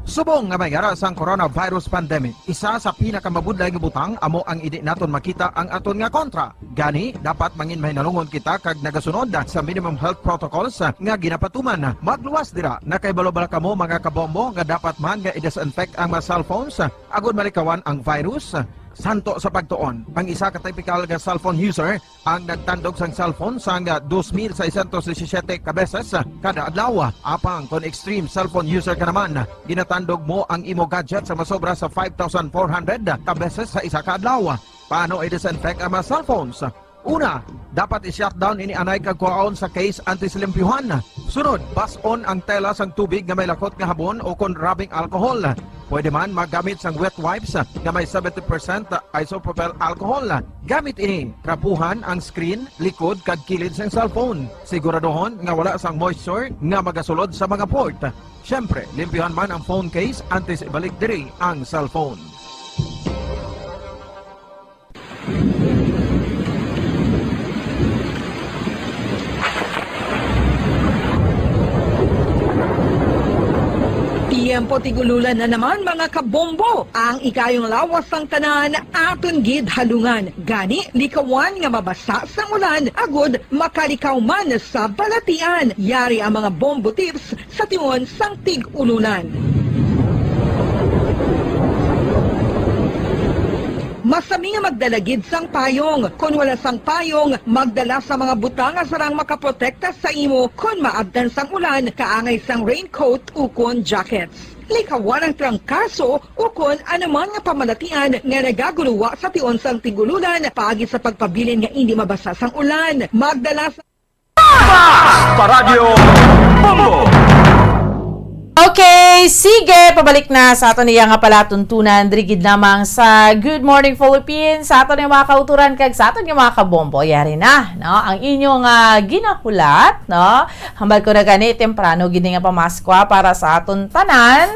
Subong nga mayara sang coronavirus pandemic, isa sa pinakamabudlay nga butang amo ang idi naton makita ang aton nga kontra. Gani, dapat mangin mahinalungon kita kag nagasunod sa minimum health protocols nga ginapatuman. Magluwas dira, nakaibalo-bala kamo mga kabombo nga dapat man nga i-disinfect ang mga cellphones agud malikawan ang virus. Santo sa pagtuon, ang isa ka typical nga cellphone user ang nagtandog sang cellphone sang 2,617 ka beses kada adlaw. Apang kon extreme cellphone user ka naman, ginatandog mo ang imo gadget sa masobra sa 5,400 ka beses sa isa ka adlaw. Paano i-disinfect ang mga cellphones? Una, dapat i-shutdown ini anay kag kuhaon sa case anti-slimpyuhan. Sunod, bas-on ang tela sang tubig nga may lakot nga habon o kon rubbing alcohol. Pwede man magamit sang wet wipes nga may 70% isopropyl alcohol. Gamit ini, trapuhan ang screen, likod kag kilid sang cellphone. Siguraduhon nga wala sang moisture nga magasulod sa mga port. Syempre, limpyuhan man ang phone case antes ibalik diri ang cellphone. Tiempo tigululan na naman mga kabombo. Ang ikayong lawas ng tanan aton gid halungan. Gani likawan nga mabasa sa ulan agud makalikaw man sa balatian. Yari ang mga bombo tips sa tingon sang tig-ulunan. Masami nga magdalagid sang payong. Kung wala sang payong, magdala sa mga butanga sarang makaprotekta sa imo kung maabdan sang ulan, kaangay sang raincoat ukon jackets. Likawan ang trangkaso ukon anuman nga pamalatian nga nagaguluwa sa tion sang tigululan paagi sa pagpabilin nga hindi mabasa sang ulan. Magdala sa Paradyo Bombo! Okay, sige, pabalik na sa ato niya nga pala tuntunan drigid lamang sa Good Morning Philippines, sa ato niya mga kauturan kag sa ato niya mga kabombo. Yari na, no? Ang inyong ginahulat, no? Hambal ko na gani temprano gini nga pamaskwa para sa aton tanan.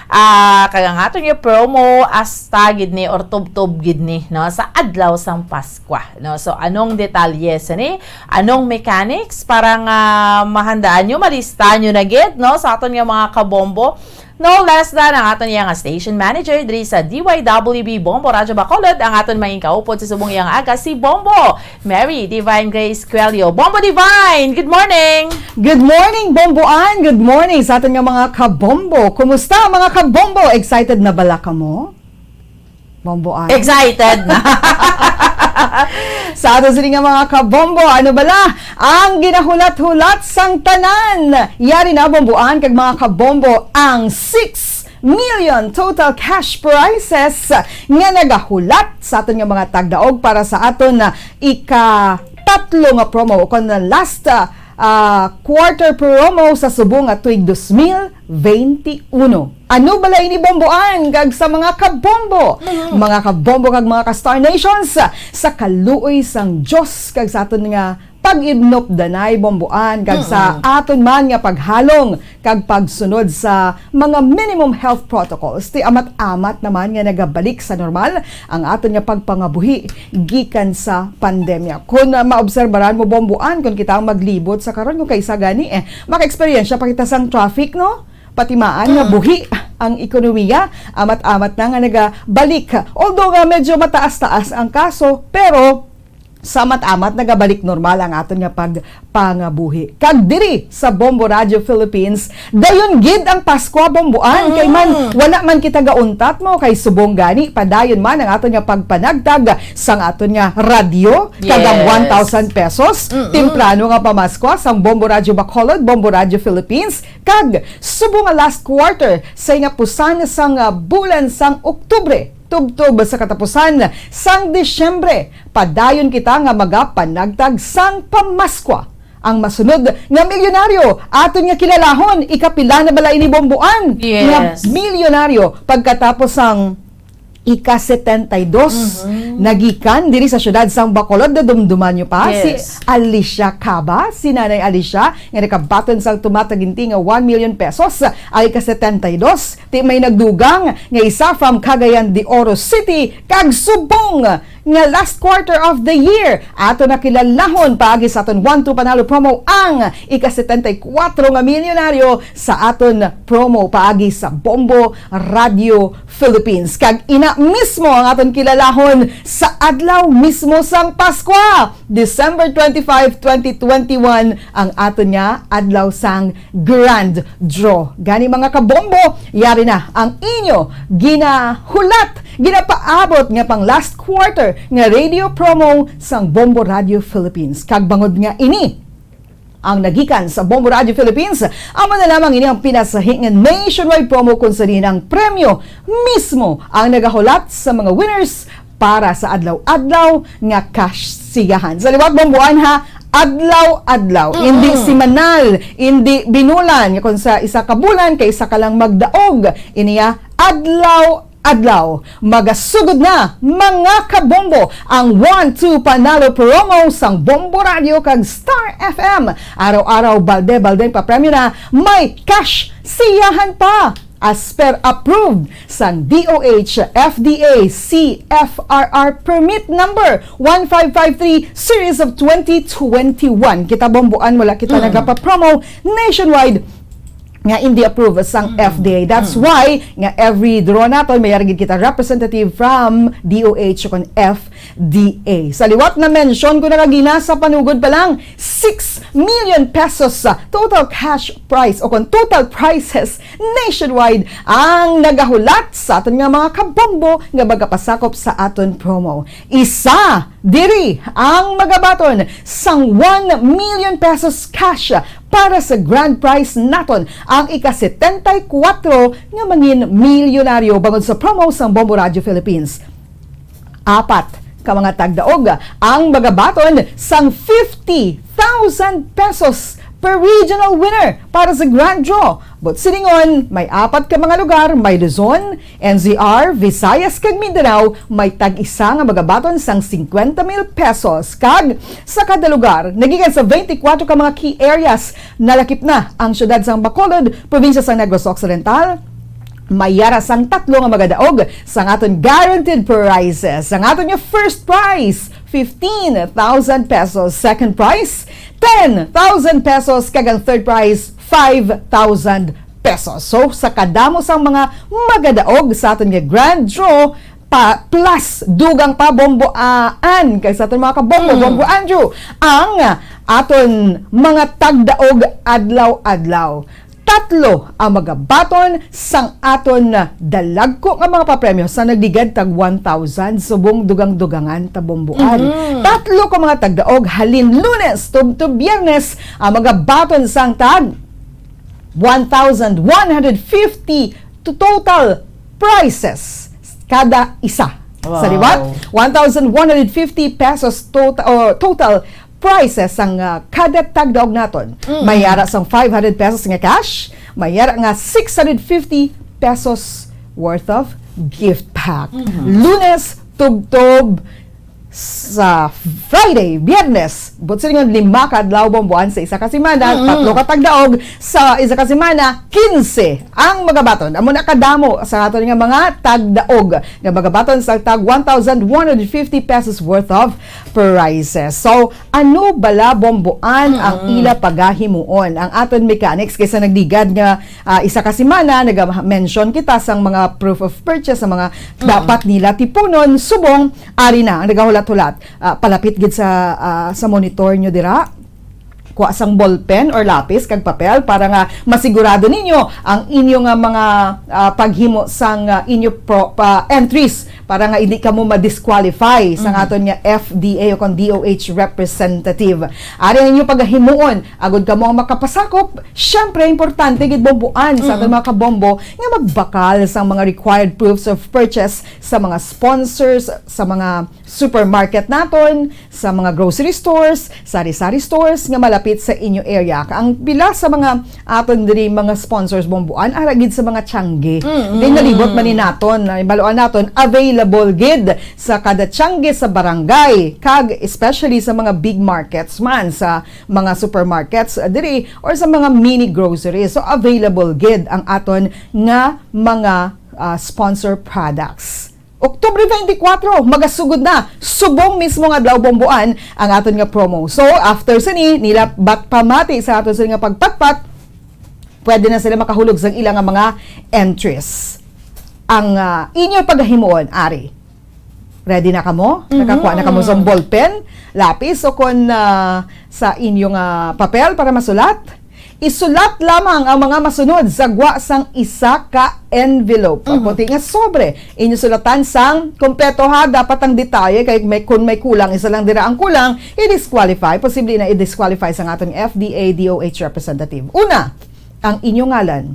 Kag ang ato niya promo asta gid ni or tub-tub gid ni, no? Sa adlaw sang Paskwa, no? So anong detalye sa ni? Anong mechanics para nga mahandaan nyo, malista nyo na gid, no? Sa aton nga mga kabombo. No less than ang aton nga station manager diri sa DYWB Bombo Radyo Bacolod, ang aton maing kaupod sa subong iyang aga si Bombo Mary Divine Grace Quelio. Bombo Divine, good morning! Good morning, Bomboan! Good morning sa aton nga mga kabombo. Kumusta mga kabombo? Excited na bala ka mo? Bomboan. Excited na! Sa ato sila nga mga kabombo, ano bala? Ang ginahulat-hulat sang tanan. Yari na bomboan kag mga kabombo ang 6 million total cash prizes nga nagahulat sa aton nga mga tagdaog para sa aton na ika-tatlo nga promo o kon last quarter promo sa subong at tuig 2021. Ano bala ini bomboan kag sa mga kabombo? Mga kabombo kag mga ka-Star Nations sa kaluoy sang Dios kag sa aton nga pag-ibnop danay bomboan kag sa aton man nga paghalong kag pagsunod sa mga minimum health protocols. Ti amat-amat naman nga nagabalik sa normal ang aton nga pagpangabuhi gikan sa pandemya. Kung maobserbaran mo bomboan kung kita maglibot sa karon kung kaysa gani maka-experience pa kita sang traffic, no? Patimaan nga buhi ang ekonomiya, amat-amat na nga nagabalik. Although nga medyo mataas-taas ang kaso, pero sa amat-amat nagabalik normal ang aton nga pagpangabuhi. Kag diri sa Bombo Radio Philippines, dayon gid ang Pasko bomboan kay man wala man kita gauntat mo kay subong gani padayon man ang aton nga pagpanagtag sang aton nga radyo kag ang 1,000 pesos temprano nga pamasko sang Bombo Radio Bacolod, Bombo Radio Philippines kag subong nga last quarter sa nga pusan sang bulan sang Oktubre tubtob sa katapusan sang Disyembre, padayon kita nga magapanagtag sang pamaskwa. Ang masunod nga milyonaryo aton nga kilalahon ikapila na bala ini bomboan nga milyonaryo pagkatapos sang ika-72 nagikan diri sa syudad sang Bacolod na dumduman nyo pa si Alicia Caba, si Nanay Alicia nga nakabaton sang tumataginti nga 1 million pesos ay ika-72 ti may nagdugang nga isa from Cagayan de Oro City kag subong nga last quarter of the year ato na kilalahon paagi sa aton 1-2 panalo promo ang ika-74 nga milyonaryo sa aton promo paagi sa Bombo Radio Philippines kag ina mismo ang aton kilalahon sa adlaw mismo sang Paskwa, December 25, 2021 ang aton nga adlaw sang grand draw. Gani mga kabombo, yari na ang inyo ginahulat, ginapaabot nga pang last quarter nga radio promo sang Bombo Radio Philippines. Kag bangod nga ini ang nagikan sa Bombo Radio Philippines, amo na lamang ini ang pinasahingan nationwide promo kung sa ang premyo mismo ang nagahulat sa mga winners para sa adlaw-adlaw nga cash sigahan. Sa liwat bomboan ha, adlaw-adlaw, hindi simanal, hindi binulan, kung sa isa ka bulan kay isa ka lang magdaog, iniya adlaw-adlaw. Magasugod na mga kabombo ang 1-2 panalo promo sang Bombo Radio kag Star FM. Araw-araw balde-balde pa-premyo na may cash siyahan pa. As per approved sang DOH FDA CFRR permit number 1553 series of 2021. Kita bomboan wala kita nagapa-promo nationwide nga hindi approve sang FDA. That's why nga every draw naton may gid kita representative from DOH kon FDA. Sa liwat na mention ko nakagina sa panugod pa lang 6 million pesos sa total cash price o kon total prices nationwide ang nagahulat sa aton nga mga kabombo nga magapasakop sa aton promo. Isa diri ang magabaton sang 1 million pesos cash para sa grand prize naton ang ika-74 nga mangin milyonaryo bangod sa promo sang Bombo Radio Philippines. 4 ka mga tagdaog ang magabaton sang 50,000 pesos per regional winner para sa grand draw. But siningon, may 4 ka mga lugar, may Luzon, NCR, Visayas kag Mindanao, may tag-isa nga magabaton sang 50,000 pesos. Kag sa kada lugar, nagikan sa 24 ka mga key areas, nalakip na ang syudad sang Bacolod, probinsya sang Negros Occidental, mayara sang 3 nga magadaog sang aton guaranteed prizes. Ang aton yung first prize, 15,000 pesos. Second prize, 10,000 pesos. Kagang third prize, 5,000 pesos. So, sa kadamo sang mga magadaog sa aton nga grand draw, plus dugang pa bomboan kay sa aton mga kabombo, Bombo Andrew, ang aton mga tagdaog adlaw-adlaw. 3 ang magabaton sang aton dalagko nga mga papremyo sa nagligad tag 1,000 subong dugang-dugangan ta bomboan. 3 ka mga tagdaog halin Lunes to Biyernes ang magabaton sang tag 1,150 to total prizes kada isa. Wow. Sa liwat, 1,150 pesos total prices ang kada tagdaog naton. Mayara sang 500 pesos nga cash, mayara nga 650 pesos worth of gift pack. Lunes, tugtob, sa Friday, Biyernes, but sa nga 5 kadlaw bomboan sa isa ka semana, 3 ka tagdaog sa isa ka semana, 15 ang magabaton. Amo na kadamo sa aton nga mga tagdaog nga magabaton sa tag 1,150 pesos worth of prizes. So, ano bala bomboan ang ila pagahimuon? Ang aton mechanics kaysa nagdigad nga isa ka semana, nag-mention kita sang mga proof of purchase sa mga dapat nila tipunon, subong ari na ang nagahulat palapit gid sa monitor nyo dira, kuha sang ballpen or lapis kag papel para nga masigurado ninyo ang inyo nga mga paghimo sang inyo entries para nga hindi ka mo ma-disqualify sa aton nga FDA o kon DOH representative. Ari ninyo paghimuon agud ka mo ang makapasakop, syempre importante gid bomboan sa aton mga kabombo nga magbakal sa mga required proofs of purchase sa mga sponsors, sa mga supermarket naton, sa mga grocery stores, sari-sari stores nga malapit sa inyo area. Ang pila sa mga aton diri mga sponsors bomboan ara gid sa mga tiangge. Di nalibot man ni naton, ibaluan naton available gid sa kada tiangge sa barangay, kag especially sa mga big markets man, sa mga supermarkets diri or sa mga mini groceries. So available gid ang aton nga mga sponsor products. Oktubre 24, magasugod na. Subong mismo nga adlaw bomboan ang aton nga promo. So, after sini, nila pamati sa aton nga pagpatpat, pwede na sila makahulog sa ilang mga entries. Ang inyo paghimuon, ari. Ready na kamo? Nakakuha na kamo sa ballpen, lapis, o kon sa inyong papel para masulat? Isulat lamang ang mga masunod sa gwa sang isa ka envelope. Puti nga sobre. Inyo sulatan sang kompleto ha. Dapat ang detalye kay kung may kulang, isa lang dira ang kulang, i-disqualify. Posible na i-disqualify sang atong FDA DOH representative. Una, ang inyong ngalan.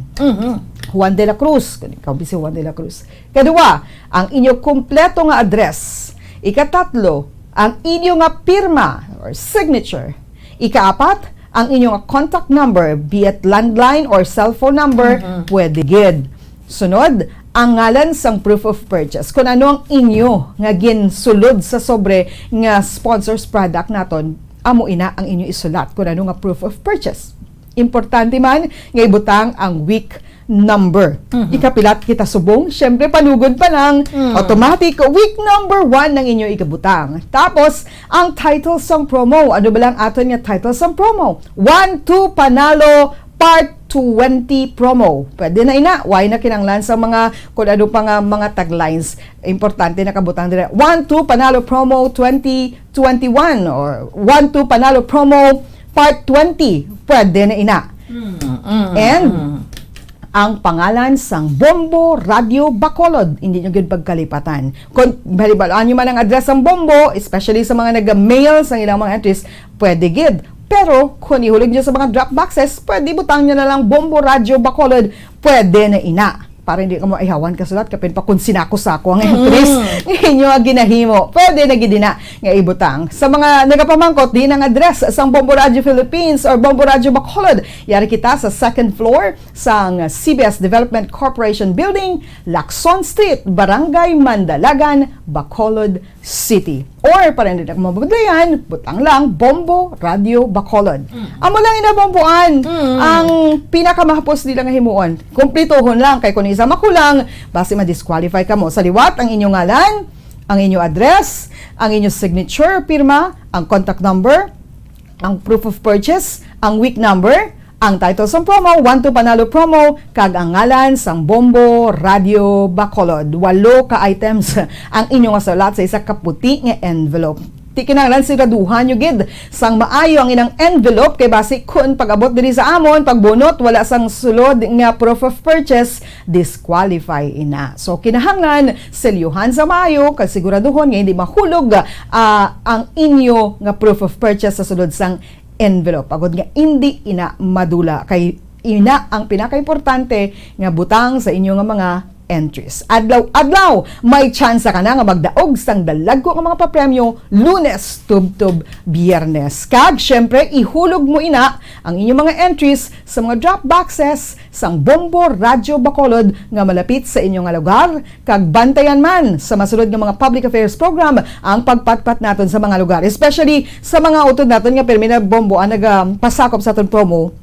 Juan de la Cruz. Ikaw si Juan de la Cruz. Kadua, ang inyong kompleto nga address. Ikatatlo, ang inyong nga pirma or signature. Ikaapat, ang inyong contact number, be it landline or cellphone number, pwede gid. Sunod, ang ngalan sang proof of purchase. Kung ano ang inyo nga ginsulod sa sobre nga sponsors product naton, amo ina ang inyo isulat kung ano nga proof of purchase. Importante man nga ibutang ang week number. Ikapilat kita subong, syempre panugod pa lang, automatic week number 1 ng inyo ikabutang. Tapos, ang title sang promo. Ano ba lang aton nga title sang promo? 1, 2, panalo, Part 20 promo. Pwede na ina. Why na kinanglan sa mga kung ano pa nga mga taglines. Importante na kabutang dire. 1-2 Panalo Promo 2021 or 1-2 Panalo Promo Part 20. Pwede na ina. And ang pangalan sang Bombo Radio Bacolod, hindi nyo gud pagkalipatan. Kung balibalaan nyo man ang address ng Bombo, especially sa mga nag-mail sa ilang mga entries, pwede gid. Pero kung ihulog nyo sa mga drop boxes, pwede butang nyo na lang Bombo Radio Bacolod, pwede na ina. Para hindi ka mo ihawan kasulat kapin pa kung sinako-sako ang entries inyo ang ginahimo. Pwede na gid na nga ibutang. Sa mga nagapamangkot din ang address sang Bombo Radio Philippines or Bombo Radio Bacolod, yari kita sa second floor sang CBS Development Corporation Building, Lacson Street, Barangay Mandalagan, Bacolod City. Or para hindi na mabudlayan, butang lang Bombo Radio Bacolod. Amo lang inabomboan ang pinakamahapos nila nga himuon. Kumplitohon lang kay kun isa makulang, base ma-disqualify ka mo. Sa liwat ang inyong ngalan, ang inyong address, ang inyong signature, pirma, ang contact number, ang proof of purchase, ang week number, ang title sa promo, 1-2 Panalo Promo, kag ang ngalan sang Bombo Radio Bacolod. 8 ka items ang inyong salat sa isa ka puti nga envelope. Di kinahanglan siguraduhan nyo gid sang maayo ang ilang envelope kay base kun pag-abot diri sa amon, pagbunot wala sang sulod nga proof of purchase, disqualify ina. So kinahanglan selyuhan sa maayo kag siguraduhon nga hindi mahulog ang inyo nga proof of purchase sa sulod sang envelope. Agod nga hindi ina madula kay ina ang pinakaimportante nga butang sa inyo nga mga entries. Adlaw, may chance ka na nga magdaog sang dalagko nga mga papremyo Lunes, tub-tub, Biyernes. Kag syempre ihulog mo ina ang inyong mga entries sa mga drop boxes sang Bombo Radio Bacolod nga malapit sa inyong nga lugar. Kag bantayan man sa masulod nga mga public affairs program ang pagpatpat naton sa mga lugar, especially sa mga utod naton nga permi na bombo ang nagpasakop sa aton promo.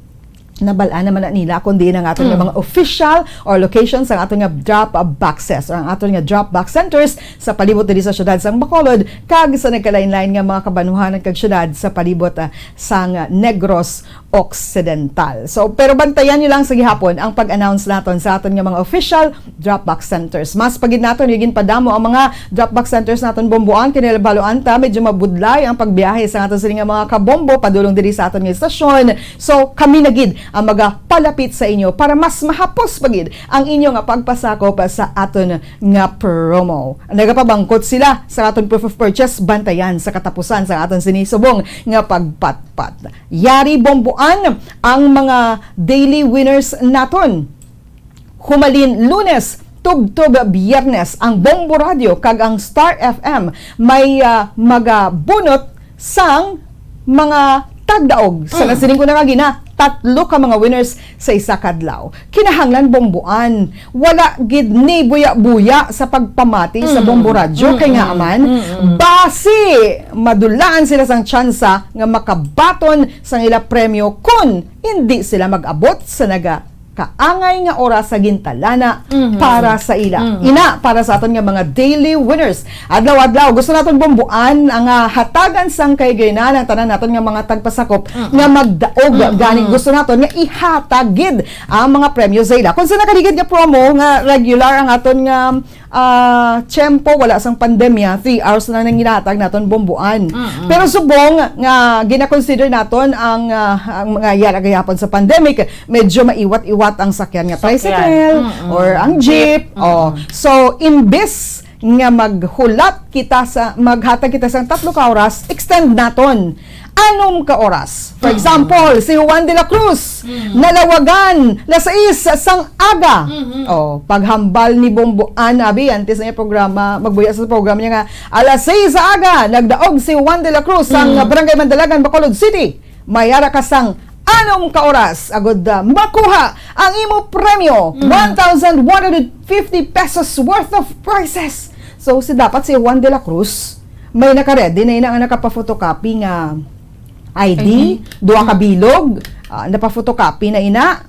Nabalaan naman na nila kundi ang aton nga mga official or locations ang aton nga drop boxes or ang aton nga drop box centers sa palibot diri sa syudad sang Bacolod kag sa nagkalain-lain nga mga kabanuhanan kag syudad sa palibot sang Negros Occidental. So pero bantayan niyo lang sa gihapon ang pag-announce naton sa aton nga mga official drop box centers. Mas pagid naton yugin padamo ang mga drop box centers naton bomboan kinilabaloan ta medyo mabudlay ang pagbiyahe sa aton nga mga kabombo padulong diri sa aton nga istasyon. So kami na gid ang magapalapit sa inyo para mas mahapos pagid ang inyo nga pagpasakop sa aton nga promo. Nagapabangkot sila sa aton proof of purchase, bantayan sa katapusan sa aton sinisubong nga pagpatpat. Yari bomboan ang mga daily winners naton. Humalin Lunes, tub-tub Biyernes ang Bombo Radio kag ang Star FM may magabunot sang mga tagdaog. Sa nasiling ko na nga gina, 3 ka mga winners sa isa kadlaw. Kinahanglan bomboan. Wala gid ni buya-buya sa pagpamati sa Bombo Radio kay nga aman base madulaan sila sang tsansa nga makabaton sang ila premyo kun hindi sila mag-abot sa kaangay nga oras sa gintalana para sa ila. Ina para sa aton nga mga daily winners. Adlaw-adlaw gusto naton bomboan ang hatagan sang kaygaynan ang tanan naton nga mga tagpasakop nga magdaog gani gusto naton nga ihatagid ang mga premyo sa ila. Kung sa nakaligid nga promo nga regular ang aton nga tiyempo wala sang pandemya 3 hours na nang ginatag naton bomboan. Pero subong nga gina-consider naton ang mga yalagayapon sa pandemic medyo maiwat-iwat ang sakyan nga tricycle or ang jeep. So imbes nga maghatag kita sa 3 ka oras, extend naton 6 ka oras. For example, si Juan de la Cruz nalawagan lasais sang aga. Paghambal ni Bomboan abi antes na programa magbuya sa programa niya nga alas 6 sa aga nagdaog si Juan de la Cruz sang Barangay Mandalagan, Bacolod City. Mayara ka sang 6 ka oras agud makuha ang imo premyo 1,150 pesos worth of prizes. So dapat si Juan de la Cruz may nakaredy na ina nga nakapa-photocopy nga ID, 2 ka bilog, napa-photocopy na ina,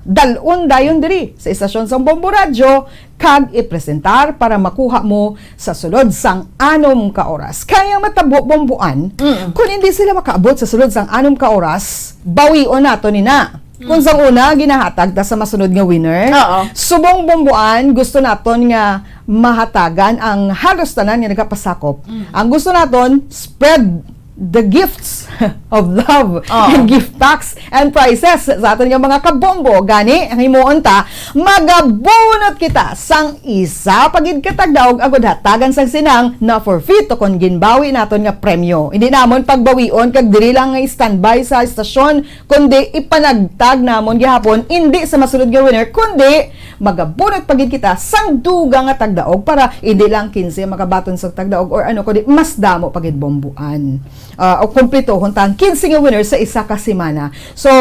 dalon dayon diri sa istasyon sang Bombo Radio kag ipresentar para makuha mo sa sulod sang 6 ka oras. Kaya matabo bomboan, kung hindi sila makaabot sa sulod sang 6 ka oras, bawion nato nina. Kung sa una, ginahatag ta sa masunod nga winner. Oo. Subong bomboan, gusto naton nga mahatagan ang halos tanan nga nagapasakop. Ang gusto naton, spread the gifts of love and gift packs and prizes sa aton nga mga kabombo. Gani, ang himuon ta, magabunot kita sang isa pagid katagdaog agud hatagan sang sinang na forfeit o kon ginbawi naton nga premyo. Hindi namon pagbawion kag diri lang nga standby sa estasyon, kundi ipanagtag namon gihapon hindi sa masunod nga winner, kundi magabunot pagid kita sang dugang nga tagdaog para hindi lang 15 makabaton sa tagdaog or ano kundi mas damo pagid bombuan. O kumpleto huntang 15 nga winner sa isa ka semana. So,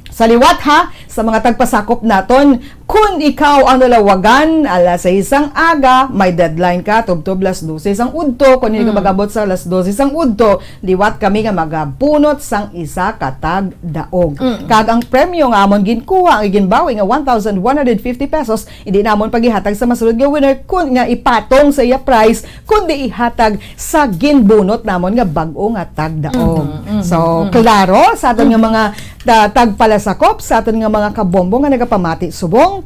sa liwat ha, sa mga tagpasakop naton, kung ikaw ang nalawagan alas 6 ang aga, may deadline ka, tubtob las 12 ang udto, kung hindi ka magabot sa alas 12 ang udto, liwat kami nga magabunot sang isa katag daog. Kag ang premyo nga amon ginkuha, ang ginbawi nga 1,150 pesos, hindi namon paghihatag sa masulod nga winner, kun nga ipatong sa iya price, kundi ihatag sa ginbunot namon nga bag-o nga tag daog. So, klaro sa aton nga mga tagpalasakop, sa aton nga mga kabombo nga nagapamati subong.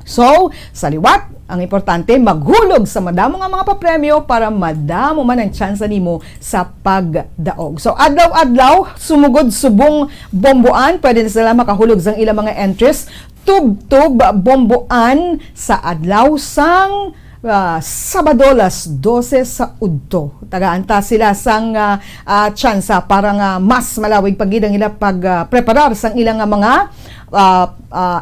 So, sa liwat, ang importante, maghulog sa madamo nga mga papremyo para madamo man ang tsansa nimo sa pagdaog. So, adlaw-adlaw, sumugod subong bomboan, pwede na sila makahulog sang ilang mga entries. Tub-tub bomboan sa adlaw sang Sabado las 12 sa udto. Tagaanta sila sang tsansa para nga mas malawig pagidang ila pag-preparar sang ilang mga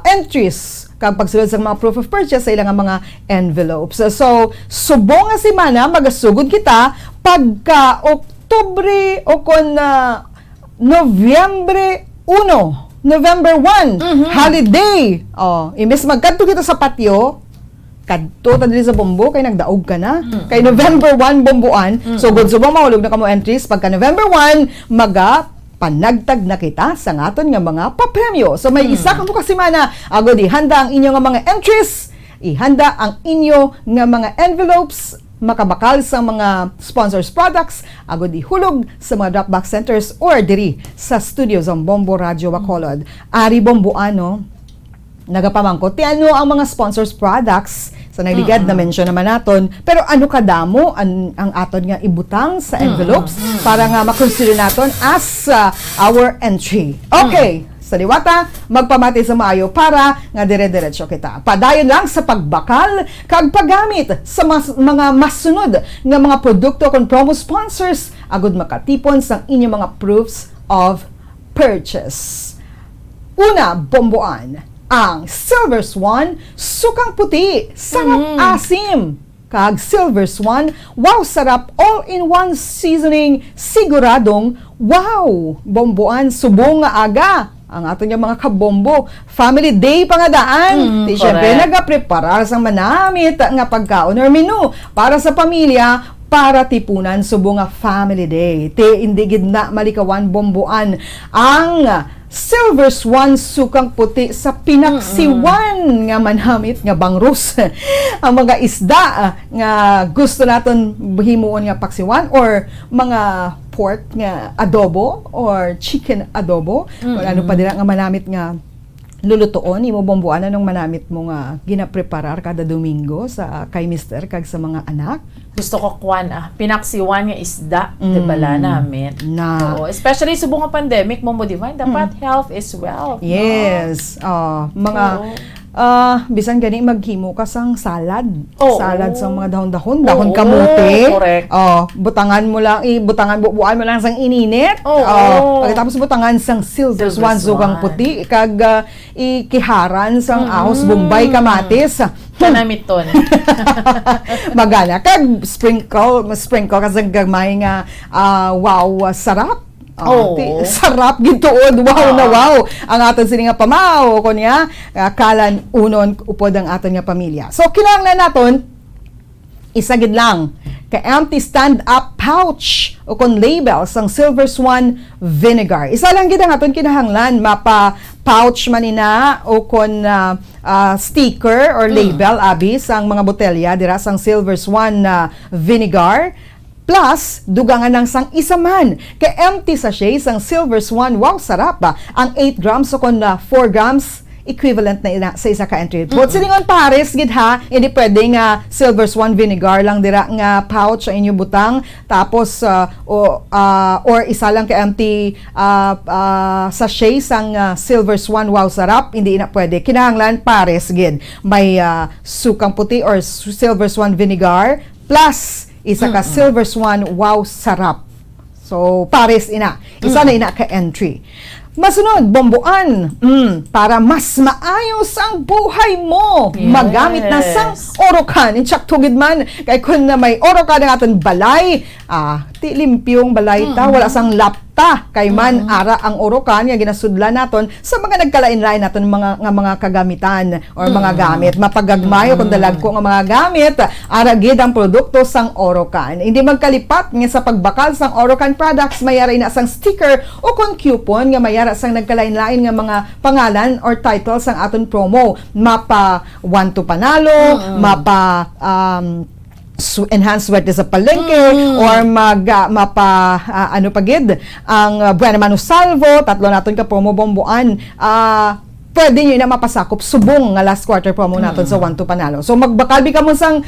entries kag pagsulod sa mga proof of purchase sa ilang mga envelopes. So, subong nga semana magasugod kita pagka Oktubre o kon Nobyembre 1, November 1, holiday. Imbes magkadto kita sa patio, kadto ta diri sa bombo kay nagdaog ka na. Kay November 1 bomboan. So good subong mahulog na kamo entries pagka November 1 panagtag na kita sa ngaton nga mga papremyo. So may isa ka mo kasimana agud ihanda ang inyo nga mga entries, ihanda ang inyo nga mga envelopes, makabakal sa mga sponsors products, agud ihulog sa mga drop box centers or diri sa studios ng Bombo Radio Bacolod. Ari bomboano nagapamangkot ti ano ang mga sponsors products sa nagligad na mention naman naton, pero ano kadamo ang aton nga ibutang sa envelopes para nga makonsider naton as our entry. Okay, sa liwata magpamati sa maayo para nga dire-diretso kita. Padayon lang sa pagbakal kag paggamit sa mga masunod nga mga produkto kon promo sponsors agud makatipon sang inyong mga proofs of purchase. Una, bomboan ang Silver Swan, sukang puti, sarap asim. Kag Silver Swan, wow sarap, all-in-one seasoning, siguradong, wow, bomboan, subong nga aga. Ang ato niya mga kabombo, family day pa nga daan. Siyempre, nagapreparar sa manamit nga pagkaon or menu para sa pamilya, para tipunan subong nga family day. Indigid na malikawan bomboan ang Silver Swan sukang puti sa pinaksiwan nga manamit nga bangrus. Ang mga isda nga gusto naton himuon nga paksiwan or mga pork nga adobo or chicken adobo. Wala ano pa dira nga manamit nga lulutoon, imo bomboan anong manamit mo nga ginapreparar kada Domingo sa kay mister kag sa mga anak. Gusto ko kwan pinaksiwan nga isda, bala namin. Oo, especially subong nga pandemic mo divine, dapat health is wealth. Yes. Mga bisan gani maghimo ka sang salad. Salad sa mga dahon-dahon, dahon kamote. Correct. Butangan mo lang, buuan mo lang sang ininit. Pagkatapos butangan sang Silver Swan sukang puti kag ikiharan sang ahos Bombay kamatis. Kanamit ton. Magana kag sprinkle kasi gamay nga wow sarap. Sarap gituod, wow na wow ang aton sini nga pamaw kunya kalan unon upod ang aton nga pamilya. So kinahanglan naton isagid lang ka empty stand-up pouch o kon label sang Silver Swan vinegar. Isa lang gid ang aton kinahanglan, mapa pouch manina o kon sticker or label abi sang mga botelya dira sang Silver Swan vinegar. Plus, dugangan ng sang isaman kay empty sachet sang Silver Swan. Wow, sarap ba? Ang 8 grams o kon 4 grams equivalent na ina sa isa ka entry. But silingon pares gid ha, hindi pwedeng Silver Swan vinegar lang dira nga pouch ang inyo butang tapos or isa lang ka empty sachet sang Silver Swan. Wow, sarap. Hindi na pwede. Kinahanglan pares gid. May sukang puti or Silver Swan vinegar plus isa ka Silver Swan. Wow, sarap. So, pares ina. Isa na ina ka entry. Masunod, bomboan. Para mas maayos ang buhay mo. Yes. Magamit na sang orokan. Inchak tugid man. Kaya kung na may orokan ng aton balay, ti limpyong balay ta. Wala sang lapta. Kay man ara ang orokan nga ginasudlan naton sa mga nagkalain-lain naton mga kagamitan or mga gamit. Mapagagmayo kung dalag ko nga mga gamit, ara gid ang produkto sang orokan. Hindi magkalipat nga sa pagbakal sang orokan products, mayara na sang sticker o kon coupon nga mayara sang nagkalain-lain nga mga pangalan or title sang aton promo. Mapa 1 to panalo, mapa enhanced swerte sa palengke or mapa ano pagid ang Buena Mano Salvo, tatlo naton ka promo bomboan. Pwede nyo na mapasakop subong nga last quarter promo natin sa 1 to panalo. So magbakalbi ka mo sang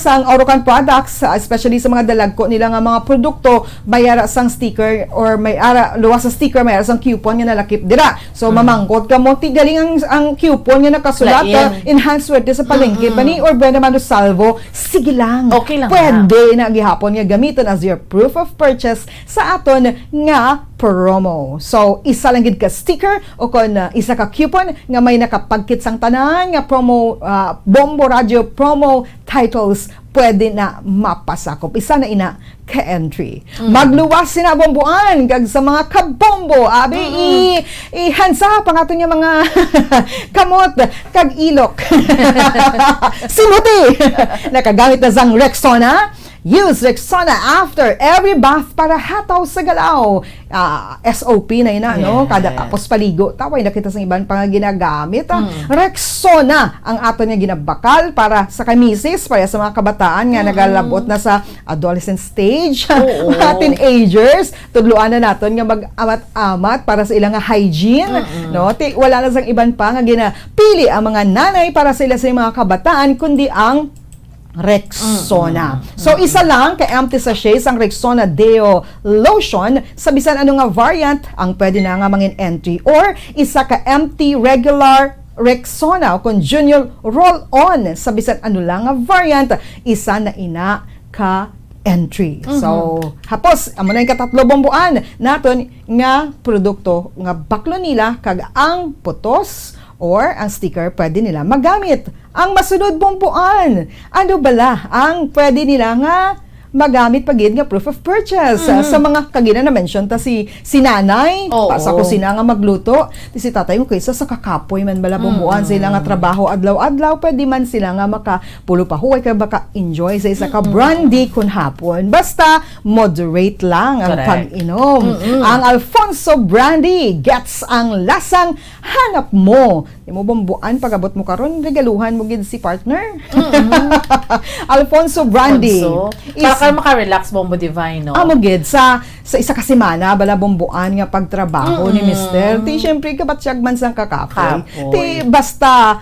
sang Orocan products, especially sa mga dalagko nila nga mga produkto, mayara sang sticker or may luwas sa sticker, mayara sang coupon nga nalakip dira. So mamangkot ka mo ti galing ang coupon nga nakasulat enhanced swerte sa palengke bani or Buena Mano Salvo, sige lang. Okay lang. Pwede na gihapon nga gamiton as your proof of purchase sa aton nga promo. So isa lang gid ka sticker o kon isa ka coupon nga may nakapagkit sang tanan nga promo Bombo Radio promo titles, pwede na mapasakop. Isa na ina ka-entry. Magluwas sina bomboan kag sa mga kabombo. Abi ihansa pa nga nga mga kamot kag ilok. Sinuti! Nakagamit na sang Rexona. Use Rexona after every bath para hataw sa galaw. SOP na ina, no? Kada tapos paligo. Taway nakita sa ibang pang ginagamit. Rexona ang ato niya ginabakal para sa kamisis, para sa mga kabataan nga nagalabot na sa adolescent stage. Mga teenagers, tudluan na naton nga mag-amat-amat para sa ilang hygiene. No? Wala na sang iban pa nga ginapili ang mga nanay para sa mga kabataan, kundi ang Rexona. So isa lang ka empty sachets ang Rexona Deo lotion sa bisan ano nga variant ang pwede na nga mangin entry or isa ka empty regular Rexona o kung junior roll-on sa bisan ano lang nga variant, isa na ina ka entry. So, hapos, amo na yung katatlo bomboan naton nga produkto nga baklo nila kag ang putos or ang sticker pwede nila magamit. Ang masunod bomboan, ano bala ang pwede nila nga magamit pagid nga proof of purchase sa mga kagina na mention ta si nanay sa kusina nga magluto si tatay mo kaysa sa kakapoy man bala bumuan sila nga trabaho adlaw-adlaw, pwede man sila nga makapulo pa huway kay baka enjoy sa isa ka brandy kun hapon, basta moderate lang ang pag-inom. Ang Alfonso Brandy gets ang lasang hanap mo. Di mo bombuan pagabot mo karon regaluhan mo gid si partner. Alfonso Brandy para maka-relax Bombo Divine, no? Amo gid sa isa ka semana bala bomboan nga pagtrabaho ni Mister. Ti syempre kabatyag man sang kakapoy. Ti basta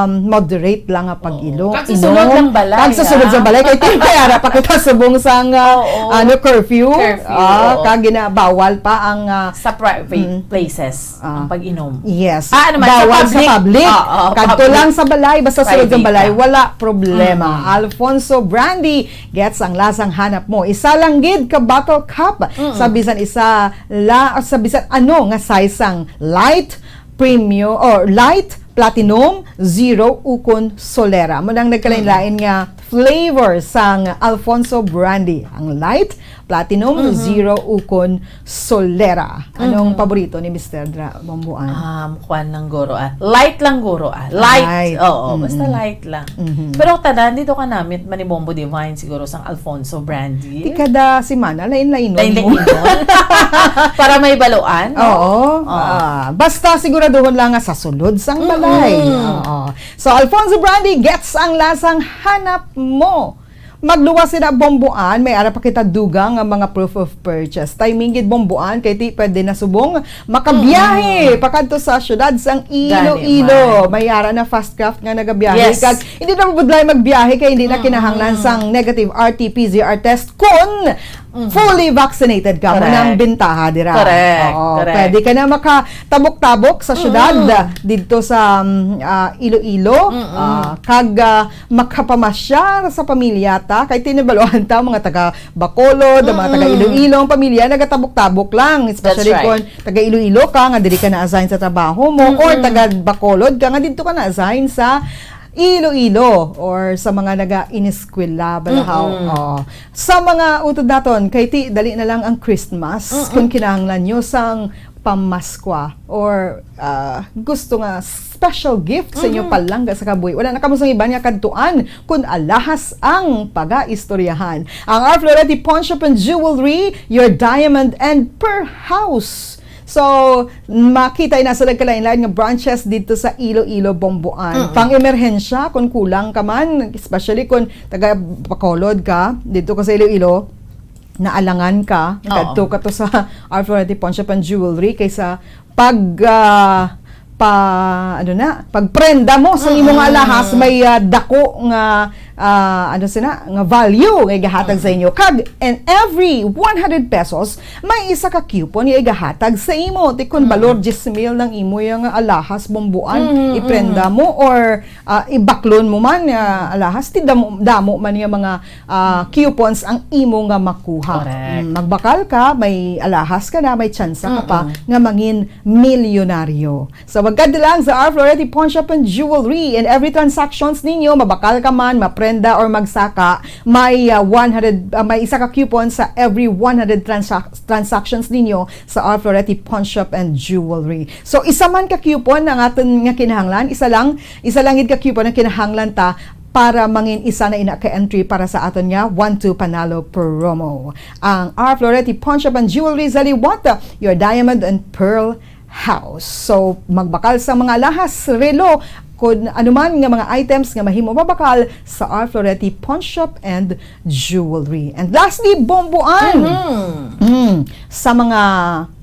moderate lang nga pag-ilo. Kagsasunod ng balay. Kagsasunod sa balay kay ti kaya pa kita subong sang curfew. Kag ginabawal pa ang sa private places ang pag-inom. Yes. Bawal sa public. Kadto lang sa balay, basta sulod sa balay, wala problema. Alfonso Brandy gets ang lasang hanap mo. Isa lang gid ka bottle cap sa bisan sa bisan ano nga size sang light, premium or light, platinum, zero ukon solera. Mo nang nagkalain-lain nga flavor sang Alfonso Brandy. Ang light, platinum, zero ukon solera. Anong paborito ni Mr. Bombuan? Kwan lang guro light lang guro light. Oo, basta light lang. Pero tanan dito ka namit man ni Bombo Divine siguro sang Alfonso Brandy. Di kada semana lain-lain mo. Para may baluan. Oo. Basta siguraduhon lang nga sa sulod sang balay. So Alfonso Brandy gets ang lasang hanap mo. magluwas sila bomboan, may ara pa kita dugang nga mga proof of purchase. Timing gid bomboan kay ti pwede na subong makabiyahe pakadto sa syudad sang Iloilo. May ara na fast craft nga nagabiyahe Yes. kag hindi na budlay magbiyahe kay hindi na kinahanglan sang negative RT-PCR test kun fully vaccinated ka mo Correct. ng bintaha dira. Correct. Oo, Correct. pwede ka na makatabok-tabok sa syudad dito sa Iloilo kag makapamasyar sa pamilya ta kay tinibaluhan ta mga taga Bacolod, mga taga Iloilo ang pamilya nagatabok-tabok lang, especially That's kung taga Iloilo ka nga diri ka na-assign sa trabaho mo or taga Bacolod ka nga dito ka na-assign sa Iloilo or sa mga naga-iniskwela balahaw. Sa mga utod naton kay ti dali na lang ang Christmas kung kinahanglan nyo sang pamaskwa or gusto nga special gift sa inyo palangga sa kabuhi. Wala na kamo sang iba nga kadtuan kun alahas ang pagaistoryahan. Ang R. Floreti Pawn Shop and Jewelry, your diamond and pearl house. So, makita na sa nagkalain-lain nga branches dito sa Iloilo, Bomboan. Pang-emerhensya, kung kulang ka man, especially kung taga Bacolod ka, dito ka sa Iloilo, naalangan ka, kadto ka to sa R. Floreti Pawn Shop and Jewelry kaysa pagprenda mo sa imong alahas may dako nga nga value nga igahatag sa inyo kag and every 100 pesos may isa ka coupon nga igahatag sa imo ti kun balor 10,000 ng imo yung alahas bombuan iprenda mo or ibaklon mo man alahas ti damo man nga mga coupons ang imo nga makuha. Magbakal ka may alahas ka na may tsansa ka pa nga mangin milyonaryo. So magkad lang sa R. Floreti Pawn Shop and Jewelry and every transactions ninyo mabakal ka man maprenda or magsaka may 100 may isa ka coupon sa every 100 transactions ninyo sa R. Floreti Pawn Shop and Jewelry. So isa man ka coupon ang aton nga kinahanglan, isa lang gid ka coupon ang kinahanglan ta para mangin isa na ina ka-entry para sa aton nga 1-2 panalo promo. Ang R. Floreti Pawn Shop and Jewelry sa liwat, your diamond and pearl house. So magbakal sa mga lahas, relo, kung anuman nga mga items nga mahimo mabakal sa R. Floreti Pawn Shop and Jewelry. And lastly, bombuan. Sa mga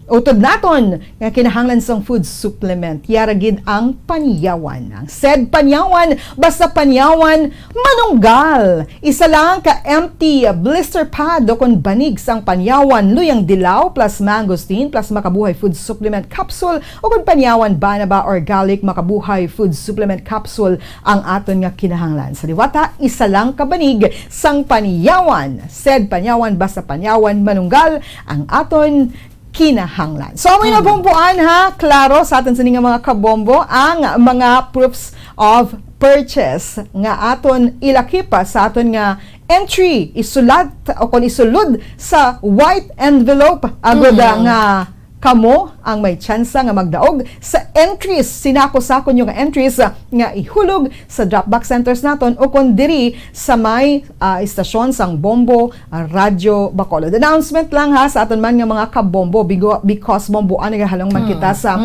utod naton nga kinahanglan sang food supplement, yaragid ang panyawan. Ang said panyawan, basta panyawan, manunggal. Isa lang ka empty blister pad o kon banig sang panyawan, luyang dilaw plus mangosteen plus makabuhay food supplement capsule o kon panyawan banaba or garlic makabuhay food supplement capsule ang aton nga kinahanglan. Sa liwata, isa lang ka banig sang panyawan. Said panyawan, basta panyawan, manunggal ang aton kinahanglan. So, may nabomboan ha, klaro sa atin sa mga kabombo ang mga proofs of purchase nga aton ilakipa sa aton nga entry, isulat o kung isulod sa white envelope agod nga kamo ang may tsansa nga magdaog sa entries, sinako-sako nyo nga entries nga ihulog sa Dropbox centers naton o kung diri sa may istasyon sang Bombo Radyo Bacolod. Announcement lang ha sa aton man nga mga kabombo because bomboan nagahalong man kita sa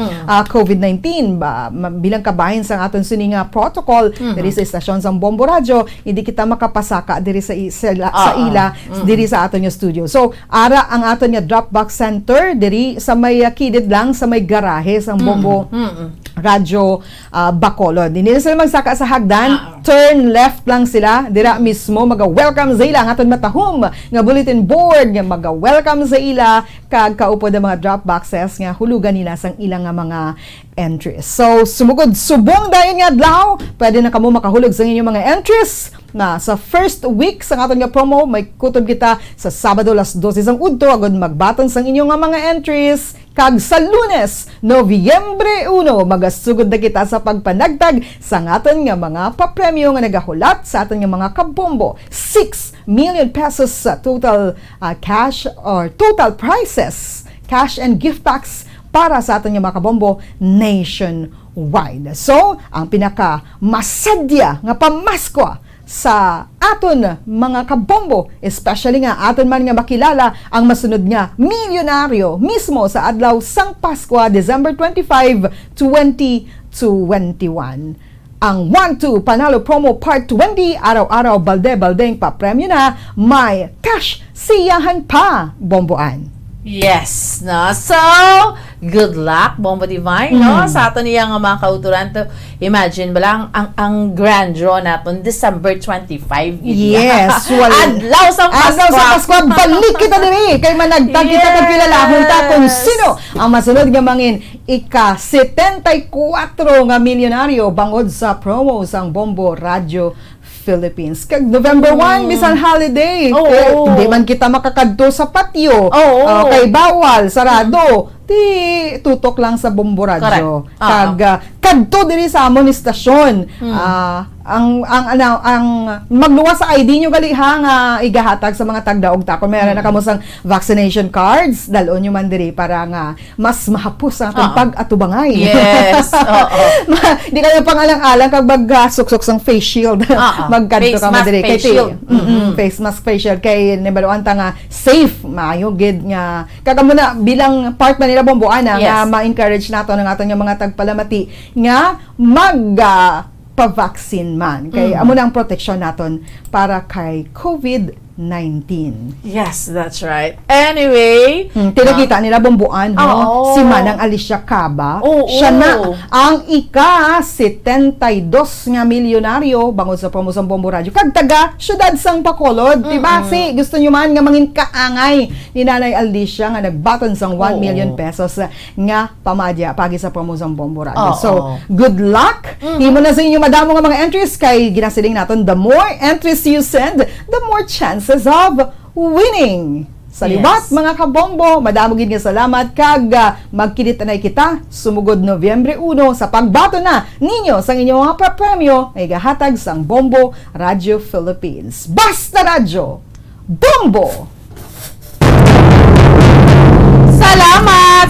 COVID-19 bilang kabahin sang aton sini nga protocol diri sa istasyon sang Bombo Radyo, hindi kita makapasaka diri sa ila diri sa aton nga studio. So ara ang aton nga Dropbox center diri sa may kidid lang sa may garahe sa Bombo Radyo Bacolod. Hindi na sila magsaka sa hagdan, turn left lang sila, dira mismo maga-welcome sa ila ang aton matahom nga bulletin board nga maga-welcome sa ila kag kaupod ang mga drop boxes nga hulugan nila sang ilang nga mga entries. So sumugod subong dayon nga adlaw, pwede na kamo makahulog sa inyong mga entries na sa first week sa aton nga promo. May kutob kita sa Sabado las 12 sang udto agud magbaton sang inyong nga mga entries kag sa Lunes, Nobyembre 1 magasugod na kita sa pagpanagtag sa aton nga mga papremyo nga nagahulat sa aton nga mga kabombo. 6 million pesos sa total cash or total prizes, cash and gift packs para sa aton nga mga kabombo nationwide. So, ang pinaka masadya nga pamasko sa aton mga kabombo, especially nga aton man nga makilala ang masunod nga milyonaryo mismo sa adlaw sang Pasko, December 25, 2021. ang 1-2 Panalo Promo Part 20, araw-araw balde-baldeng papremyo na, may cash siyahan pa, Bomboan. Yes, no? So, good luck, Bombo Divine, no? Sa ato niya nga mga kauturan to, imagine ba lang, ang grand draw natin, December 25. Yes, Adlaw sa Pasko. Adlaw sa Pasko, balik kita diri kay managtag kita kag kilalahon ta kung sino ang masunod nga mangin ika-74 nga milyonaryo bangod sa promo sang Bombo Radio Philippines. Kag November 1, bisan holiday. Hindi man kita makakadto sa patio. Kay bawal, sarado. Ti tutok lang sa Bombo Radio. Kag kadto diri sa amon istasyon. Ang magluwas sa ID nyo gali ha nga igahatag sa mga tagdaog ta. Kung meron na kamo sang vaccination cards, dalon nyo man diri para nga mas mahapos ang atong pag-atubangay. Yes. Di kayo pangalang-alang kag mag-suksok sang face shield. Magkadto ka mo diri. Face shield. Face mask, face shield. Kay nibaluan ta nga safe, maayo gid nga. Kag muna bilang part man nila Bomboan nga ma-encourage nato ng aton nga mga tagpalamati nga pa-vaccine man. Kay amo na ang protection naton para kay COVID-19. Yes, that's right. Anyway, tinakita nila Bomboan, no? Si Manang Alicia Caba. Siya na ang ika-72 nga milyonaryo bangod sa promo sang Bombo Radio. Kag taga syudad sang Bacolod, diba? Si gusto nyo man nga mangin kaangay ni Nanay Alicia nga nagbaton sang 1 million pesos nga pamadya pagi sa promo sang Bombo Radio. So, good luck. Himo na sa inyo madamo nga mga entries kay ginasiling naton, the more entries you send, the more chances of winning. Sa liwat, mga kabombo, madamo gid nga salamat kag magkinitanay kita sumugod Nobyembre 1 sa pagbato na ninyo sa inyong mga papremyo ay gahatag sang Bombo Radio Philippines. Basta Radyo, Bombo!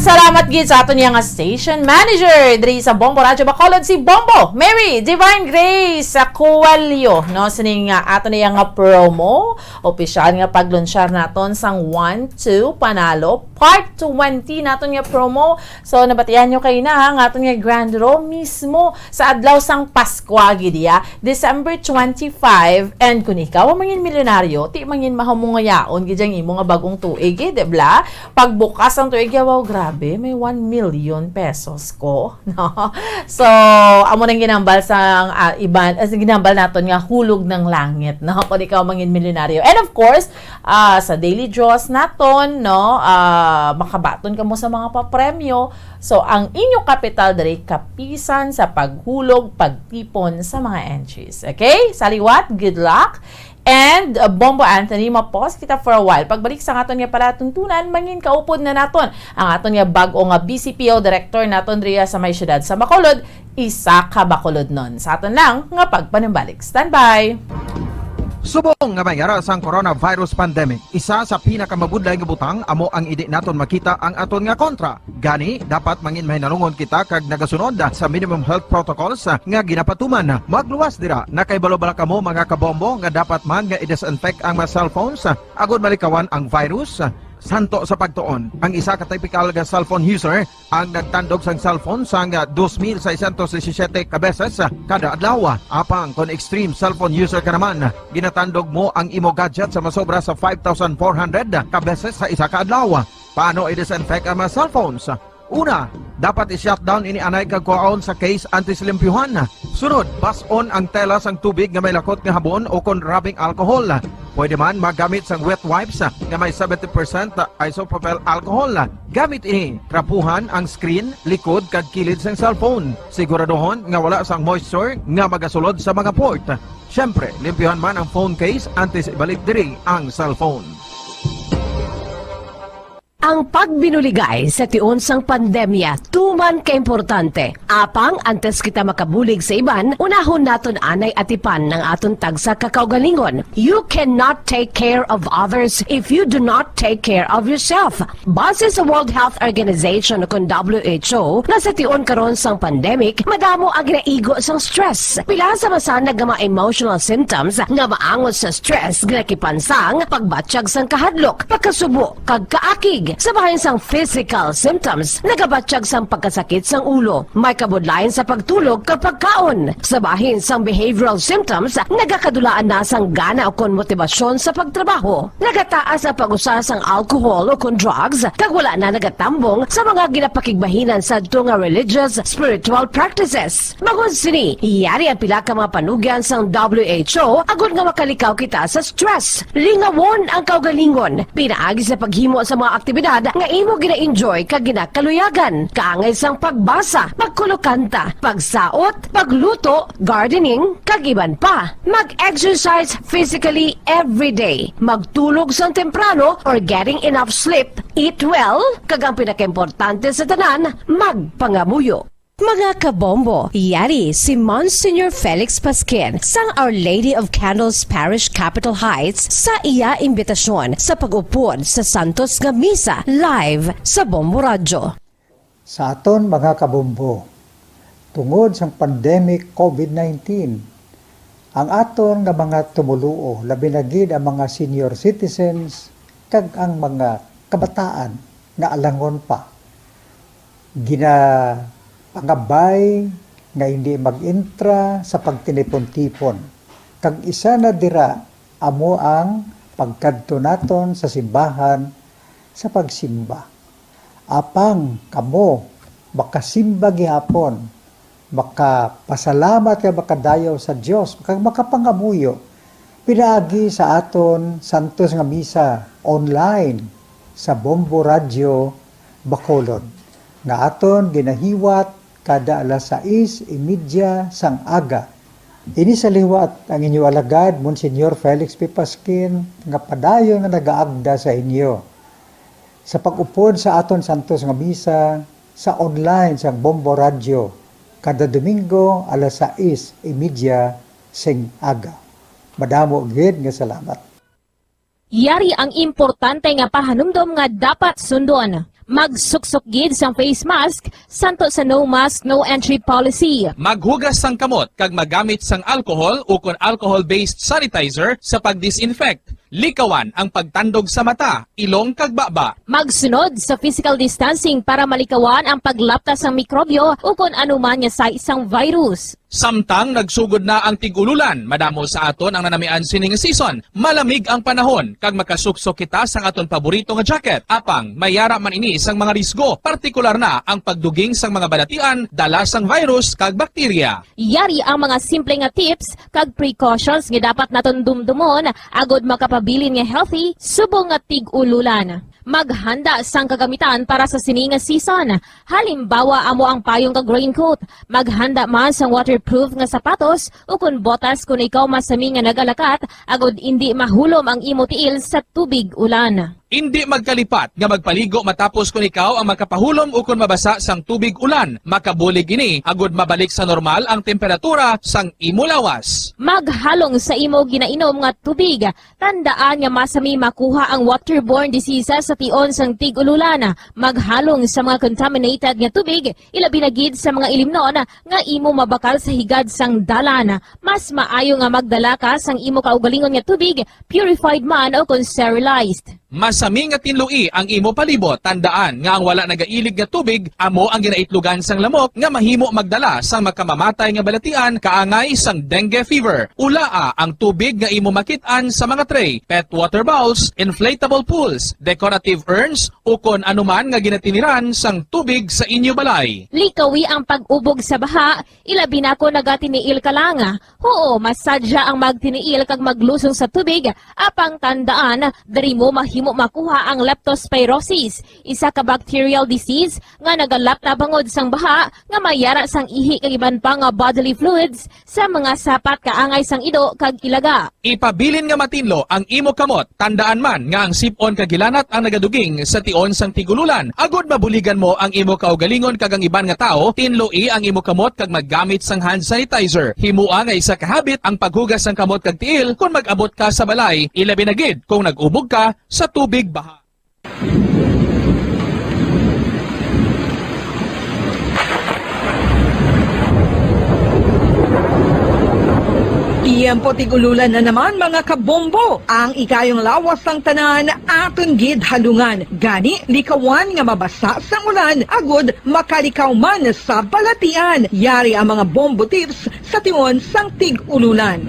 Salamat gid sa ato niya nga station manager diri sa Bombo Radio Bacolod, si Bombo Mary Divine Grace Acuelio, no? Sining ato niya nga promo opisyal nga paglunsyar naton sang 1-2 Panalo Part 20 naton nga promo. So nabatian nyo kayo na nga aton nga grand draw mismo sa adlaw sang Pasko gid ya, December 25. And kung ikaw ang mangin milyonaryo, ti mangin mahamungayaon gid ang imo nga bagong tuig, dibla? Pagbukas ang tuig, wow, grabe, may 1 million pesos ko, no? So, amo nang ginambal sa ginambal naton nga hulog ng langit, no? Kung ikaw mangin milyonaryo. And of course, sa daily draws naton, no? Makabaton ka mo sa mga papremyo. So, ang inyo kapital diri kapisan sa paghulog, pagtipon sa mga entries. Okay? Saliwat, good luck. And Bombo Anthony, mapos kita for a while. Pagbalik sa aton nga palatuntunan, mangin kaupod na naton ang aton nga bag-o nga BCPO director naton driya sa may syudad sa Bacolod, isa ka Bacolod nun. Sa aton lang nga pagpanimbalik. Standby! Subong nga may sang coronavirus pandemic, isa sa pinakamabudlay nga butang amo ang idi naton makita ang aton nga kontra. Gani, dapat mangin mahinalungon kita kag nagasunod sa minimum health protocols nga ginapatuman. Magluwas dira na kay balo-bala kamo mga kabombo nga dapat man nga i-disinfect ang mga cellphones agud malikawan ang virus. Santo sa pagtuon, ang isa ka typical nga cellphone user ang nagtandog sang cellphone sang 2,617 ka beses kada adlaw. Apang kon extreme cellphone user ka naman, ginatandog mo ang imo gadget sa masobra sa 5,400 ka beses sa isa ka adlaw. Paano i-disinfect ang mga cellphones? Una, dapat i-shutdown ini anay kag kuhaon sa case anti-slimpyuhan. Sunod, bas-on ang tela sang tubig nga may lakot nga habon o kon rubbing alcohol. Pwede man magamit sang wet wipes nga may 70% isopropyl alcohol. Gamit ini, trapuhan ang screen, likod kag kilid sang cellphone. Siguraduhon nga wala sang moisture nga magasulod sa mga port. Syempre, limpyuhan man ang phone case antes ibalik diri ang cellphone. Ang pagbinuligay sa tiun sang pandemya, tuman ka importante. Apang antes kita makabulig sa iban, unahon naton anay atipan ng aton tagsa kakaugalingon. You cannot take care of others if you do not take care of yourself. Base sa World Health Organization kung WHO, na sa tiun karon sang pandemic, madamo ang ginaigo sang stress. Pila sa masanag nga mga emotional symptoms nga maangon sa stress, ginakipansang, pagbatsyag sang kahadlok, pagkasubo, kag kaakig. tubig. Sa bahin sang physical symptoms, nagabatsyag sang pagkasakit sang ulo. May kabudlayan sa pagtulog kapag kaon. Sa bahin sang behavioral symptoms, nagakadulaan na sang gana o kon motibasyon sa pagtrabaho. Nagataas ang pag-usa sang alcohol o kon drugs, kag wala na nagatambong sa mga ginapakigbahinan sa nga religious, spiritual practices. Magun sini, iyari ang pila ka mga panugyan sang WHO agud nga makalikaw kita sa stress. Lingawon ang kaugalingon, pinaagi sa paghimo sa mga aktibidad nga imo gina-enjoy kag ginakaluyagan. Kaangay sang pagbasa, pagkulokanta, pagsaot, pagluto, gardening, kag iban pa. Mag-exercise physically every day. Magtulog sang temprano or getting enough sleep. Eat well, kag ang pinakaimportante sa tanan, magpangamuyo. Mga kabombo, yari si Monsignor Felix Pasquin sang Our Lady of Candles Parish Capitol Heights sa iya imbitasyon sa pag-upod sa Santos nga Misa live sa Bombo Radio. Sa aton mga kabombo, tungod sa pandemic COVID-19, ang aton nga mga tumuluo, labi na gid ang mga senior citizens kag ang mga kabataan nga alangon pa. Pangabay nga hindi mag-intra sa pagtinipon-tipon. Kag isa na dira amo ang pagkadto naton sa simbahan sa pagsimba. Apang kamo makasimba gihapon, makapasalamat kay makadayaw sa Dios, makapangamuyo. Pinaagi sa aton Santos nga Misa online sa Bombo Radio Bacolod. Nga aton ginahiwat kada alas 6:30 sang aga. Ini sa liwat ang inyo alagad, Monsignor Felix P. Pasquin, nga padayon nga nagaagda sa inyo. Sa pag-upod sa aton Santos nga Misa, sa online sang Bombo Radio, kada Domingo alas 6:30 sing aga. Madamo gid nga salamat. Yari ang importante nga pahanumdom nga dapat sundon. Magsuksok gid sang face mask, santo sa no mask, no entry policy. Maghugas sang kamot kag magamit sang alcohol o kon alcohol-based sanitizer sa pag-disinfect. Likawan ang pagtandog sa mata, ilong kag baba. Magsunod sa physical distancing para malikawan ang paglaptas ng mikrobyo o kung anuman niya sa isang virus. Samtang nagsugod na ang tig-ululan, madamo sa aton ang nanamian sining season. Malamig ang panahon kag makasuksok kita sang aton paborito nga jacket. Apang mayara man ini sang mga risgo, partikular na ang pagduging sang mga balatian, dala sang virus kag bakterya. Yari ang mga simple nga tips kag precautions nga dapat naton dumdumon agod makapabilin nga healthy subong nga tig-ululan. Maghanda sang kagamitan para sa sining nga season. Halimbawa amo ang payong kag raincoat. Maghanda man sang waterproof nga sapatos o kun botas kung ikaw masami nga nagalakat agod hindi mahulom ang imo tiil sa tubig ulan. Hindi magkalipat nga magpaligo matapos kung ikaw ang makapahulom o kung mabasa sang tubig ulan. Makabulig ini agud mabalik sa normal ang temperatura sang imo lawas. Maghalong sa imo ginainom nga tubig. Tandaan nga masami makuha ang waterborne diseases sa tion sang tig-ululan. Maghalong sa mga contaminated nga tubig, ilabi na gid sa mga ilimnon nga imo mabakal sa higad sang dalan. Mas maayo nga magdala ka sang imo kaugalingon nga tubig, purified man o kung sterilized. Masami nga tinlui ang imo palibot. Tandaan nga ang wala nagailig nga tubig amo ang ginaitlugan sang lamok nga mahimo magdala sang makamamatay nga balatian kaangay sang dengue fever. Ulaa ang tubig nga imo makit-an sa mga tray, pet water bowls, inflatable pools, decorative urns o kon anuman nga ginatiniran sang tubig sa inyo balay. Likawi ang pag-ubog sa baha, ilabi na ko nagatiniil ka lang. Oo, masadya ang magtiniil kag maglusong sa tubig, apang tandaan, dari mo mahimo makuha ang leptospirosis, isa ka bacterial disease nga nagalap na bangod sang baha nga mayara sang ihi kag iban pa nga bodily fluids sa mga sapat kaangay sang ido kag ilaga. Ipabilin nga matinlo ang imo kamot. Tandaan man nga ang sipon kag gilanat ang nagaduging sa tion sang tigululan. Agod mabuligan mo ang imo kaugalingon kag ang iban nga tao, tinloi ang imo kamot kag maggamit sang hand sanitizer. Himua nga isa ka habit ang paghugas sang kamot kag tiil kung mag-abot ka sa balay, ilabi na gid kung nag-ubog ka sa tubig baha. Tiempo tigululan na naman mga kabombo. Ang ikayong lawas ng tanan aton gid halungan. Gani likawan nga mabasa sa ulan agud makalikaw man sa balatian. Yari ang mga bombo tips sa tion sang tig-ululan.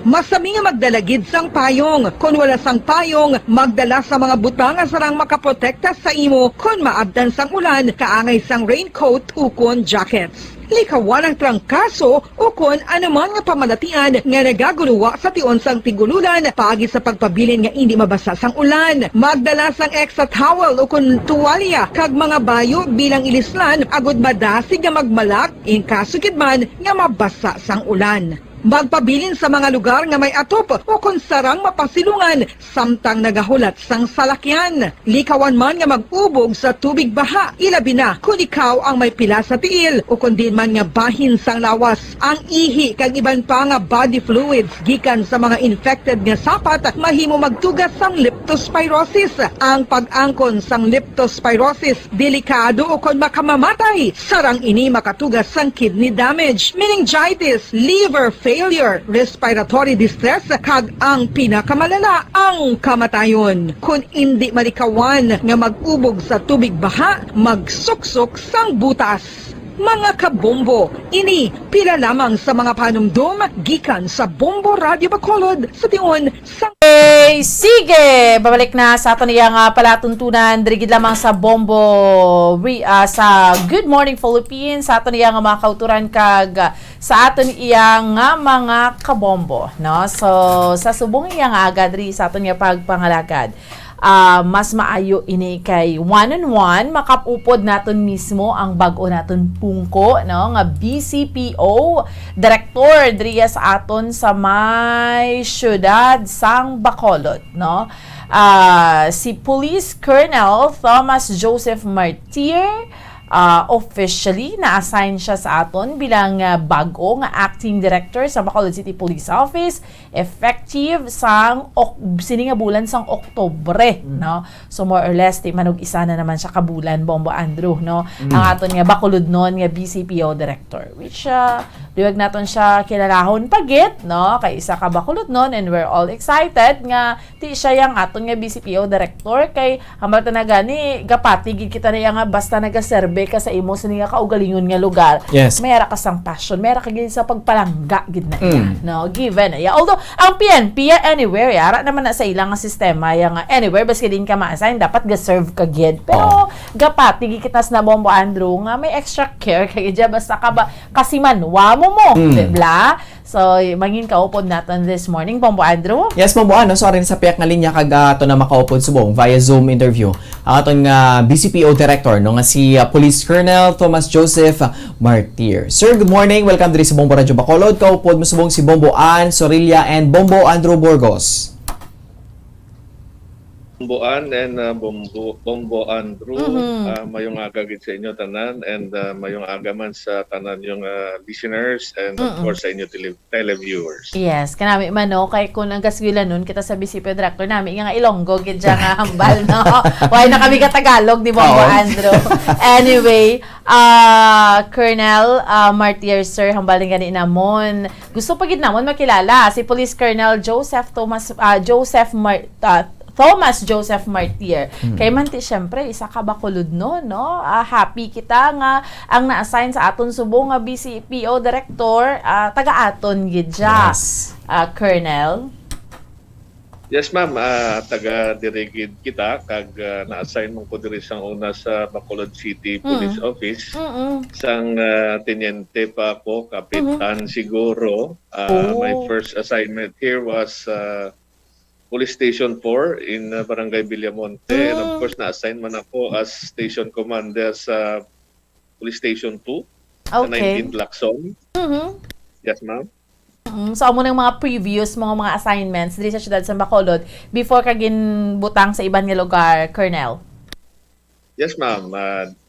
Masami nga magdalagid sang payong. Kung wala sang payong, magdala sa mga butang nga sarang makaprotekta sa imo kung maabdan sang ulan, kaangay sang raincoat ukon jackets. Likawan ang trangkaso o kung anuman nga pamalatian nga nagaguluwa sa tion sang tigululan paagi sa pagpabilin nga hindi mabasa sang ulan. Magdala sang extra towel o kung tuwalya kag mga bayo bilang ilislan agud madasig nga magmalak in kaso gid man nga mabasa sang ulan. Magpabilin sa mga lugar nga may atop o kung sarang mapasilungan samtang nagahulat sang salakyan. Likawan man nga mag-ubog sa tubig baha, ilabi na kung ikaw ang may pila sa tiil o kung din man nga bahin sang lawas. Ang ihi kag iban pa nga body fluids gikan sa mga infected nga sapat mahimo magtugas sang leptospirosis. Ang pag-angkon sang leptospirosis delikado o kung makamamatay. Sarang ini makatugas sang kidney damage, meningitis, liver failure, respiratory distress, kag ang pinakamalala, ang kamatayon. Kung hindi malikawan nga mag-ubog sa tubig baha, magsuksok sang butas. Mga kabombo, ini pila lamang sa mga panumdum gikan sa Bombo Radio Bacolod sa tion sang Sige, babalik na sa aton iyang palatuntunan dirigid lamang sa Bombo sa Good Morning Philippines sa aton iyang mga kauturan kag sa aton iyang mga kabombo, no? So sa subong iyang aga diri sa aton iyang pagpangalagad. Mas maayo ini kay one-on-one makapupod naton mismo ang bag-o naton pungko, no, nga BCPO Director diri sa aton sa may syudad sang Bacolod, no. Si Police Colonel Thomas Joseph Martir officially na-assign siya sa aton bilang bago nga acting director sa Bacolod City Police Office effective sang sini nga bulan sang Oktubre, no. So more or less di manog isa na naman siya kabulan Bombo Andrew, no. Ang aton nga Bacolod noon nga BCPO director which liwag naton siya kilalahon pagit, no, kay isa ka Bacolod noon and we're all excited nga ti siya yang aton nga BCPO director kay hambal na gani gapati gid kita na nga basta nagaserve ka sa imo sa nga kaugalingon nga lugar. Yes. Mayra ka sang passion, mayra ka gid sa pagpalangga gid na iya, no, given ya. Although ang PNP anywhere yara naman na sa ilang nga sistema yang anywhere baski din ka ma-assign dapat ga-serve ka gid. Pero gapati gid kita sa Bombo Andrew nga may extra care kay gid basta ka ba kasi manwa mo bla. So, mangin kaupod natin this morning, Bombo Andrew. Yes, Bombo, sorry sa piyak nga linya kag ato na makaupod subong via Zoom interview. Ang aton nga BCPO Director, no, nga si Police Colonel Thomas Joseph Martir. Sir, good morning. Welcome diri sa Bombo Radio Bacolod. Kaupod mo subong si Bombo Ann Sorilla and Bombo Andrew Burgos. Bombo Ann and Bombo Andrew, mayong aga gid sa inyo tanan and mayong aga man sa tanan yung listeners and of course sa inyo televiewers. Yes, kanami man no kay kun ang gaswila nun kita sa BCPO Director nami nga Ilonggo gid siya nga hambal, no. Why na kami ka Tagalog di Bombo Andrew. Anyway, Colonel Martir sir hambal gani namon. Gusto pa gid namon makilala si Police Colonel Thomas Joseph Martir. Kay man ti syempre isa ka Bacolod no. Happy kita nga ang na-assign sa aton subong nga BCPO Director taga-aton gid siya. Yes. Colonel. Yes ma'am, taga-dirigid kita kag na-assign mo ko diri sang una sa Bacolod City Police Office. Sang teniente pa ako, kapitan siguro. My first assignment here was Police Station 4 in Barangay Villamonte. And of course, na-assign man ako as Station Commander sa Police Station 2 sa 19th Lacson. Yes, ma'am. So, amo ng mga previous mga assignments diri sa siyudad sa Bacolod before ka ginbutang sa iban nga lugar, Colonel? Yes, ma'am.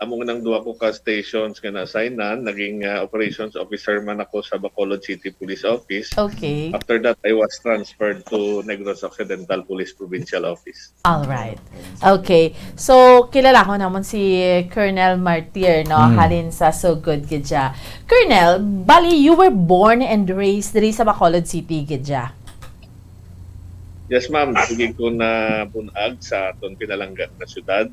Among nang duwa ko ka stations nga na-assignan, naging operations officer man ako sa Bacolod City Police Office. Okay. After that, I was transferred to Negros Occidental Police Provincial Office. All right. Okay. So, kilala ko naman si Colonel Martir, no? Halin sa Sugod, Gidya. Colonel, bali, you were born and raised diri sa Bacolod City, Gidya. Yes, ma'am. Sige ko na bunag sa aton pinalanggan na syudad.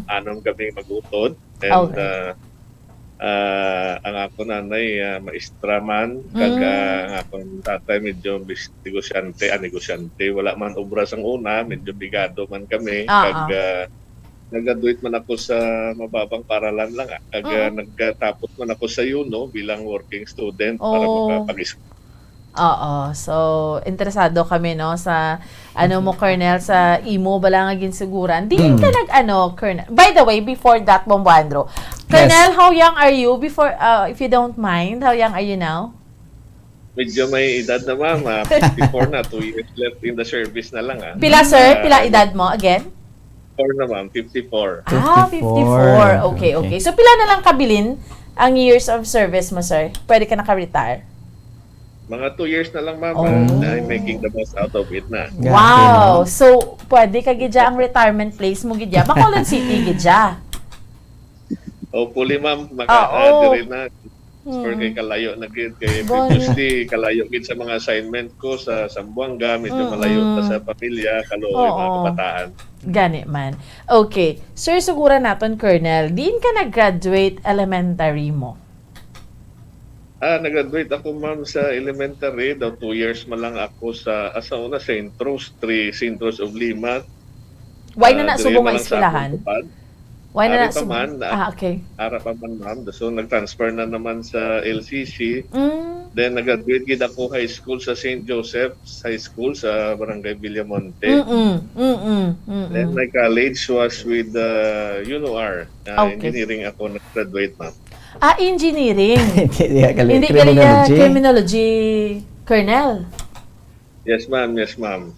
Anom kami magutod. And ang ako nanay, maestra man. Kag ang akong tatay, medyo negosyante. Wala man obra sang una. Medyo bigado man kami. Kag nag-graduate man ako sa mababang paralan lang. Kag nagtapos man ako sa UNO bilang working student para makapag-school. Oo. So, interesado kami, no, sa, mo, Colonel, sa imo, balangagin siguran. Di ka Colonel. By the way, before that, Bomboandro, Colonel, how young are you? Before, if you don't mind, how young are you now? Medyo may edad na, ma'am. 54 na, 2 years left in the service na lang. Pila, sir? Pila edad mo? Again? 4 na, ma'am. 54. 54. Okay. So, pila na lang kabilin ang years of service mo, sir? Pwede ka naka-retire? Mga 2 years na lang, ma'am. I'm making the most out of it na. Wow! So, pwede ka gidya ang retirement place mo gidya. Bacolod City gidya. Hopefully, ma'am, maka-adire na. For kay kalayo na gid. Kay previously, kalayo gid sa mga assignment ko sa Zamboanga. Medyo malayo pa sa pamilya, kaluoy mga kabataan. Gani man. Okay. Sir, sigura naton, Colonel, diin ka nag-graduate elementary mo? Nag-graduate ako, ma'am, sa elementary. 2 years man lang ako sa una, St. Rose, St. Rose of Lima. Why na subong nga eskwelahan? Why na subong? Okay. Ara pa man, ma'am. So, nag-transfer na naman sa LCC. Then, nag-graduate gid ako high school sa St. Joseph's High School sa Barangay Villamonte. Then, my college was with UNOR. Engineering ako nag-graduate, ma'am. Engineering. Hindi criminology, Colonel. Yes, ma'am. Yes, ma'am.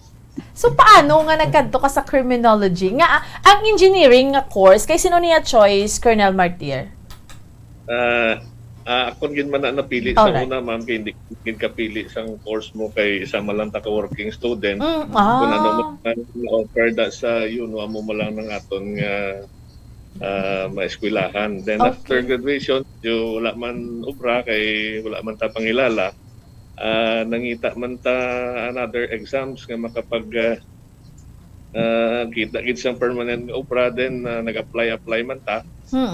So, paano nga nagkanto ka sa criminology? Nga, ang engineering nga course, kay sino niya choice, Colonel Martir? Ako gid man na napili sa una, ma'am, kay hindi gid kapili sang course mo kay isa man lang ka working student. Kung ano mo offer da sa amo mo lang ng aton nga maeskwilahan. Then after graduation, wala man ubra kay wala man ta pangilala. Nangita man ta another exams nga makapag kita gid sang permanent ubra, then nag-apply man ta.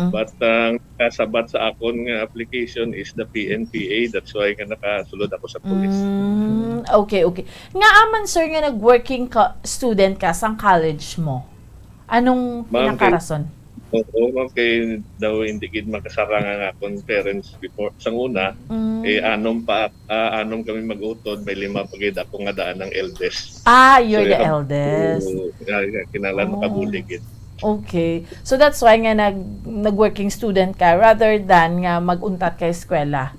But ang kasabat sa akon nga application is the PNPA. That's why nga nakasulod ako sa police. Okay. Nga aman, sir, nga nag-working student ka sang college mo. Anong pinakarason? Oo, ma'am, kay daw hindi gid makasarang ang akong parents before sang una. Anom kami mag-utod, may 5 pa gid ako nga daan ng eldest. You're the eldest. Kinahanglan makabulig gid. Okay. So that's why nga nag-working student ka rather than nga mag-untat ka eskwela.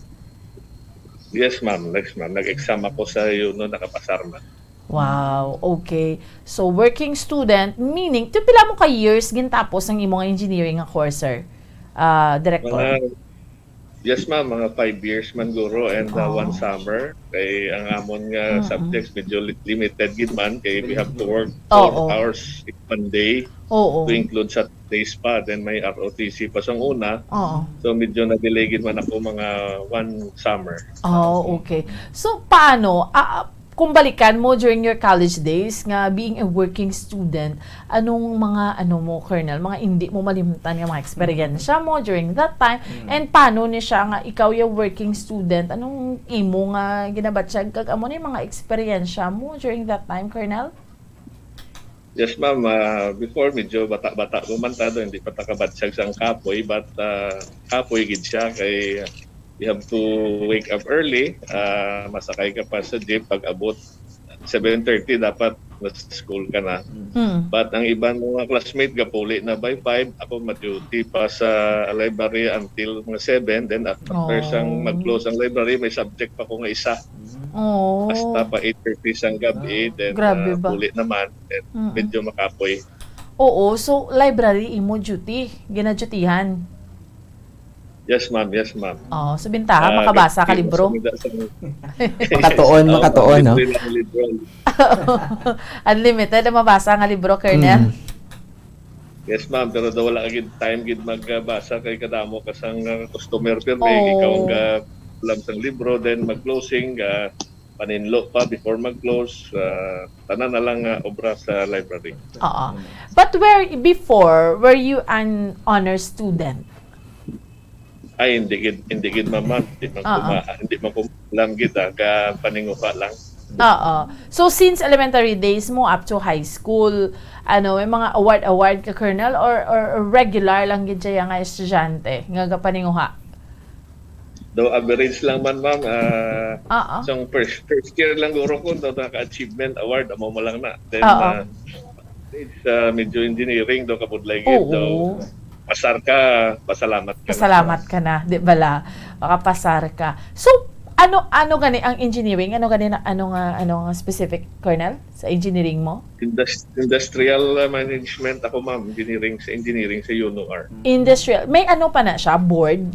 Yes, ma'am. Nag-exam ako sa nakapasar na. Wow, okay. So, working student, meaning, pila mo ka years gintapos ang imong engineering nga course, sir? Director? Yes, ma'am. Mga 5 years man guro and 1 summer. Kay ang amon nga subjects medyo limited gid man. Kay we have to work 4 hours in 1 day to include Saturdays pa. Then may ROTC pa sang una. So, medyo na-delay gid man ako mga 1 summer. Okay. So, paano? Kung balikan mo during your college days nga being a working student, anong mga Colonel, mga hindi mo malimtan nga mga eksperyensya mo during that time, and paano ni siya nga ikaw yung working student, anong imo nga ginabatsyag kag amo ni mga eksperyensya mo during that time, Colonel? Yes, ma'am. Before, medyo bata-bata kumantado, hindi pa takabatsyag sang kapoy, but kapoy gid siya kay you have to wake up early, masakay ka pa sa jeep, pag abot 7:30 dapat nasa school ka na. But ang ibang mga classmate gapuli na by 5, ako ma-duty pa sa library until mga 7, then after sang mag-close ang library, may subject pa ko nga isa. Basta pa 8:30 sang gabi, then ulit naman, then medyo makapoy. Oo, so library imo duty, gina-dutyhan. Yes, ma'am. Yes, ma'am. Oh, so bintaha makabasa ka libro. Makatuon, no? Unlimited na mabasa nga libro, Colonel. Yes, ma'am. Pero daw wala agad time gid magbasa kay kadamo kasang customer pirme. Ikaw ang ulam sang libro, then mag-closing, paninlo pa before mag-close. Tanan na lang obra sa library. Oo. But were you an honor student? Ay, hindi gid ma'am. Hindi man kumalam gid ka paninguha lang. Oo. So since elementary days mo up to high school, may mga award ka, Colonel, or regular lang gid siya nga estudyante nga paninguha? Though average lang man, ma'am. So first year lang guro ko naka-achievement award amo mo lang na. Then medyo engineering do kabudlay gid. So pasar ka, pasalamat ka. Pasalamat ka na, di ba la? Makapasar ka. So ano gani ang engineering? Ano nga specific, Colonel, sa engineering mo? Industrial management ako, ma'am. Engineering sa UNOR. Industrial. May ano pa na siya? Board?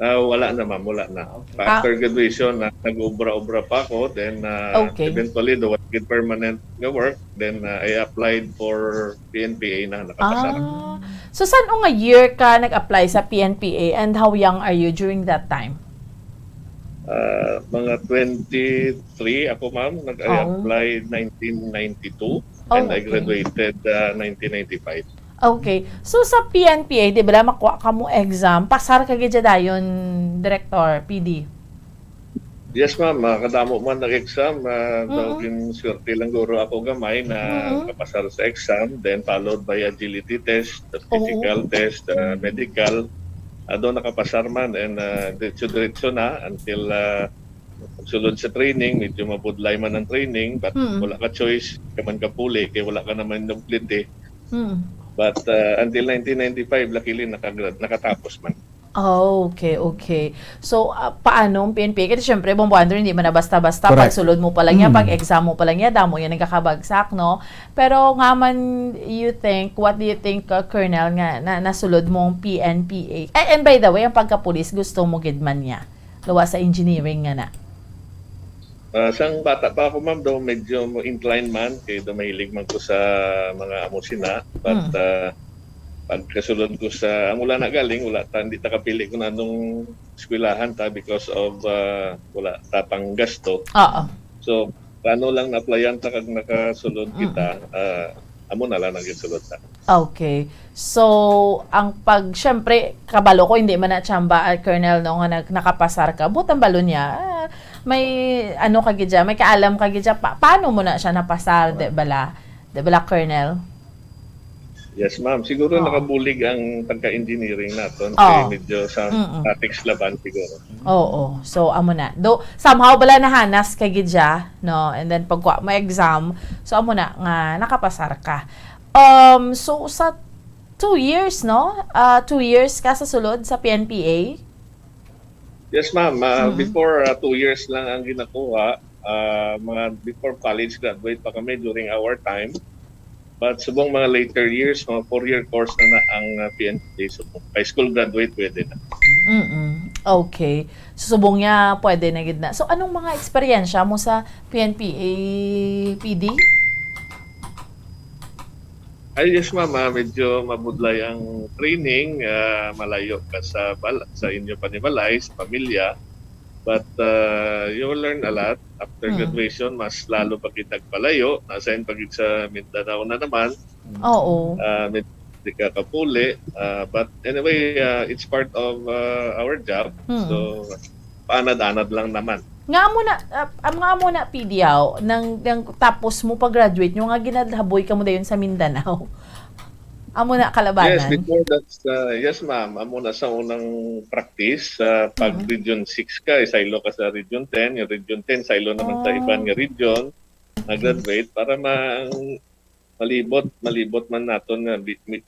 Wala na, ma'am. Wala na. After graduation, nag-ubra-ubra pa ako. Then, eventually, do get permanent nga work. Then, I applied for PNPA na nakapasara. So, saan nga year ka nag-apply sa PNPA and how young are you during that time? Mga 23 ako, ma'am. Nag-apply 1992 and I graduated 1995. Okay. So sa PNPA, di ba makuha ka mo exam, pasar ka gid dayon, Director, PD? Yes, ma'am. Kadamo man nag-exam. Daw swerte lang guro ako gamay na kapasar sa exam. Then followed by agility test, physical test, medical. Doon nakapasar man and diretso na until sulod sa training. Medyo mabudlay man ang training but wala ka choice. Kaman ka puli kaya wala ka naman complete eh. But until 1995, luckily nakatapos man. Oh, okay. So, paano ang PNPA? Kasi syempre, Bomboandro, hindi man na basta-basta. Pag sulod mo pa lang yan, pag exam mo pa lang yan, damo yan nagkakabagsak, no? Pero nga man, what do you think, Colonel, nga nasulod mong PNPA? And by the way, ang pagkapulis, gusto mo gidman niya? Luwa sa engineering nga na. Sang bata pa ako, ma'am, daw medyo inclined man, kaya daw mahilig man ko sa mga amusina. But pagkasulod ko sa mula na galing, hindi nakapili ko na nung eskwelahan because of wala tapang gasto. So, paano lang na-applyan ta kag nakasulod kita, amo na lang nagsulod ta. Okay. So, syempre, kabalo ko, hindi man na tsamba, Colonel, no, nga nakapasar ka, butang balo niya, may may kaalam ka gidya, paano mo na siya napasar, de bala, Colonel? Yes, ma'am. Siguro nakabulig ang pagka-engineering natin. Kaya medyo sa statics laban siguro. Oo. So, amo na. Somehow, bala nahanas kay gidya, no? And then, pagkuha mo exam, so amo na, nga, nakapasar ka. So, sa 2 years, no? 2 years ka sa sulod sa PNPA? Yes, ma'am. Before 2 years lang ang ginakuha, before college graduate pa kami during our time. But subong mga later years, mga 4-year course na ang PNPA. So, high school graduate pwede na. Okay. So, subong niya pwede na gid na. So, anong mga eksperyensya mo sa PNPA, PD? Ay, yes, ma'am. Medyo mabudlay ang training. Malayo ka sa inyo panibalay, sa pamilya. But you will learn a lot. After graduation, mas lalo pa kitag palayo. Nasa-in pagit sa Mindanao na naman. Oo. Hindi ka kapuli. But anyway, it's part of our job. So, paanad-anad lang naman. Nga mo na PDAw, nang tapos mo pag-graduate nyo, nga ginadhaboy ka mo dayon sa Mindanao. Amo na kalabanan? Yes, before that's, yes ma'am, amo na sa unang practice. Pag Region 6 ka, silo ka sa Region 10. Yung Region 10, silo naman sa ibang region. Nag-graduate para malibot man natin na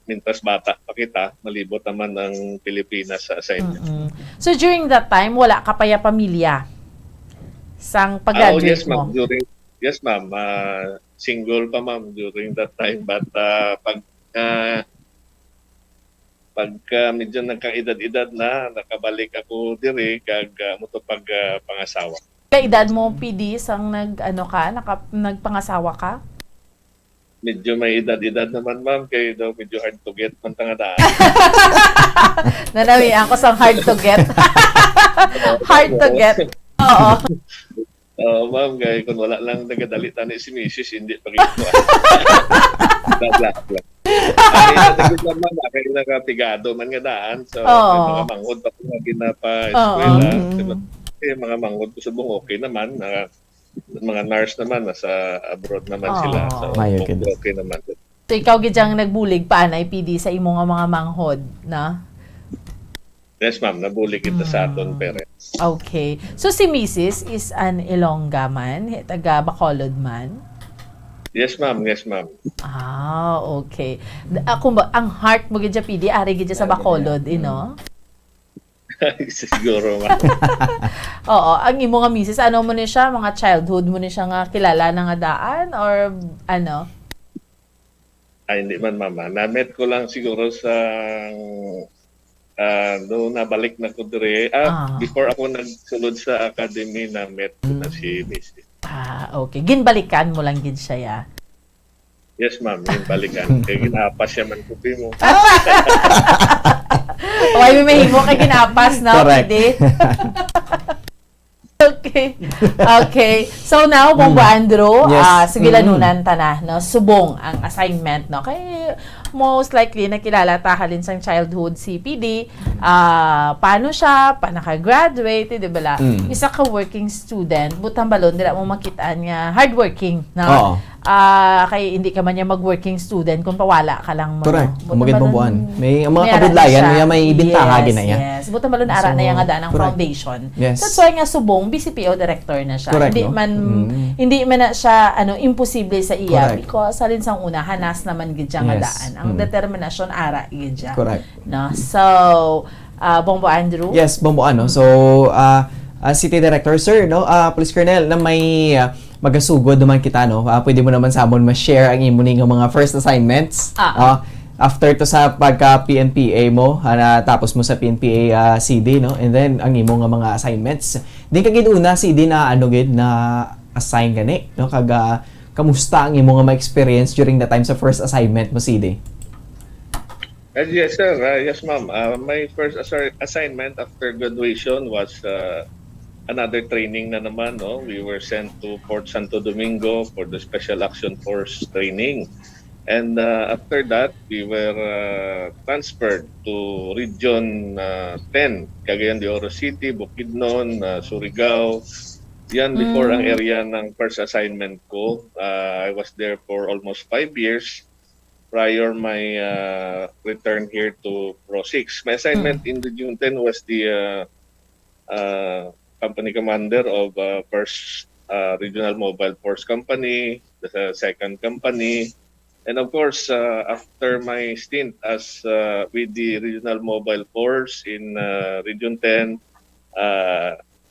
mintas bata pa kita, malibot naman ang Pilipinas sa assignment. So during that time, wala ka pa ya pamilya sang pag-graduate yes, ma'am. mo? Yes, ma'am. Single pa, ma'am, during that time. But pagka medyo nagka-edad-edad na, nakabalik ako diri kag moto pangasawa. Kaedad mo, PD, sang nagpangasawa ka? Medyo may edad-edad naman, ma'am, kaya daw medyo hard to get man tangadaan. Nanawi ako sang hard to get. Hard to get. Oo. Oo, ma'am, kaya kung wala lang nagadalita ni si Mrs., hindi pa rin ko. Black. Kaya naman, kaya nakapigado man nga daan. So, mga manghod pa kung ginapa-eskwela. Mga manghod ko sa buong okay naman. Mga nurse naman, nasa abroad naman sila. So, okay naman. So, ikaw gidyang nagbulig paanay, PD, sa imo nga mga manghod, na? Yes, ma'am. Nabuli kita sa aton parents. Okay. So, si Mrs. is an Ilongga man? Taga Bacolod man? Yes, ma'am. Yes, ma'am. Ah, okay. Ang heart mo gidya, PD, ari gidya sa Bacolod, Siguro, ma'am. Oo. Ang imo nga Mrs., ano mo ni siya? Mga childhood mo ni siya nga kilala na nga daan? Or ano? Ay, hindi man, mama. Na-met ko lang siguro sa noong nabalik na ko dire. Before ako nagsulod sa academy, na-met ko na si Mrs. Okay. Ginbalikan mo lang gid siya, ya? Yes, ma'am. Ginbalikan. Kaya ginapas siya man kupi mo. Why may mahimo kay ginapas na, Correct. PD? Okay. So now, Bongo Andrew, sige lanunan ta na, no? Subong ang assignment, no? Kay most likely nakilala ta halin sang childhood si PD, paano siya, pa naka-graduate, di ba? Isa ka working student, butang balon, dila mo makitaan nga hardworking, no? Kay hindi ka man niya mag-working student kung pawala ka lang mo. Correct. Magandang buwan. May mga kabudlayan, may bintaha na yan. Yes. Buta malun ara na yung nga daan ng foundation. Yes. That's why nga subong BCPO director na siya. Correct, Hindi man na siya imposible sa iya. Correct. Because salin sang una hanas naman gidya nga Yes. daan. Ang determinasyon ara gidya. Correct. No. So, Bombo Andrew. Yes, Bombo ano. So, City Director, sir, no? Police Colonel, na may magasugod naman kita, no? Pwede mo naman sa amon ma-share ang imo nga mga first assignments. After to sa pagka-PNPA mo, tapos mo sa PNPA CD, no? And then, ang imo nga mga assignments. Di ka gid-una, CD na na assign gani, no? Kamusta ang imo nga ma-experience during the time sa first assignment mo, CD? Yes, sir. Yes, ma'am. My first assignment after graduation was another training na naman, no? We were sent to Port Santo Domingo for the Special Action Force training. And after that, we were transferred to Region 10, Cagayan de Oro City, Bukidnon, Surigao. Yan before ang area ng first assignment ko. I was there for almost 5 years prior my return here to Pro 6. My assignment in Region 10 was the company commander of first Regional Mobile Force Company, the second company, and of course, after my stint as with the Regional Mobile Force in Region 10,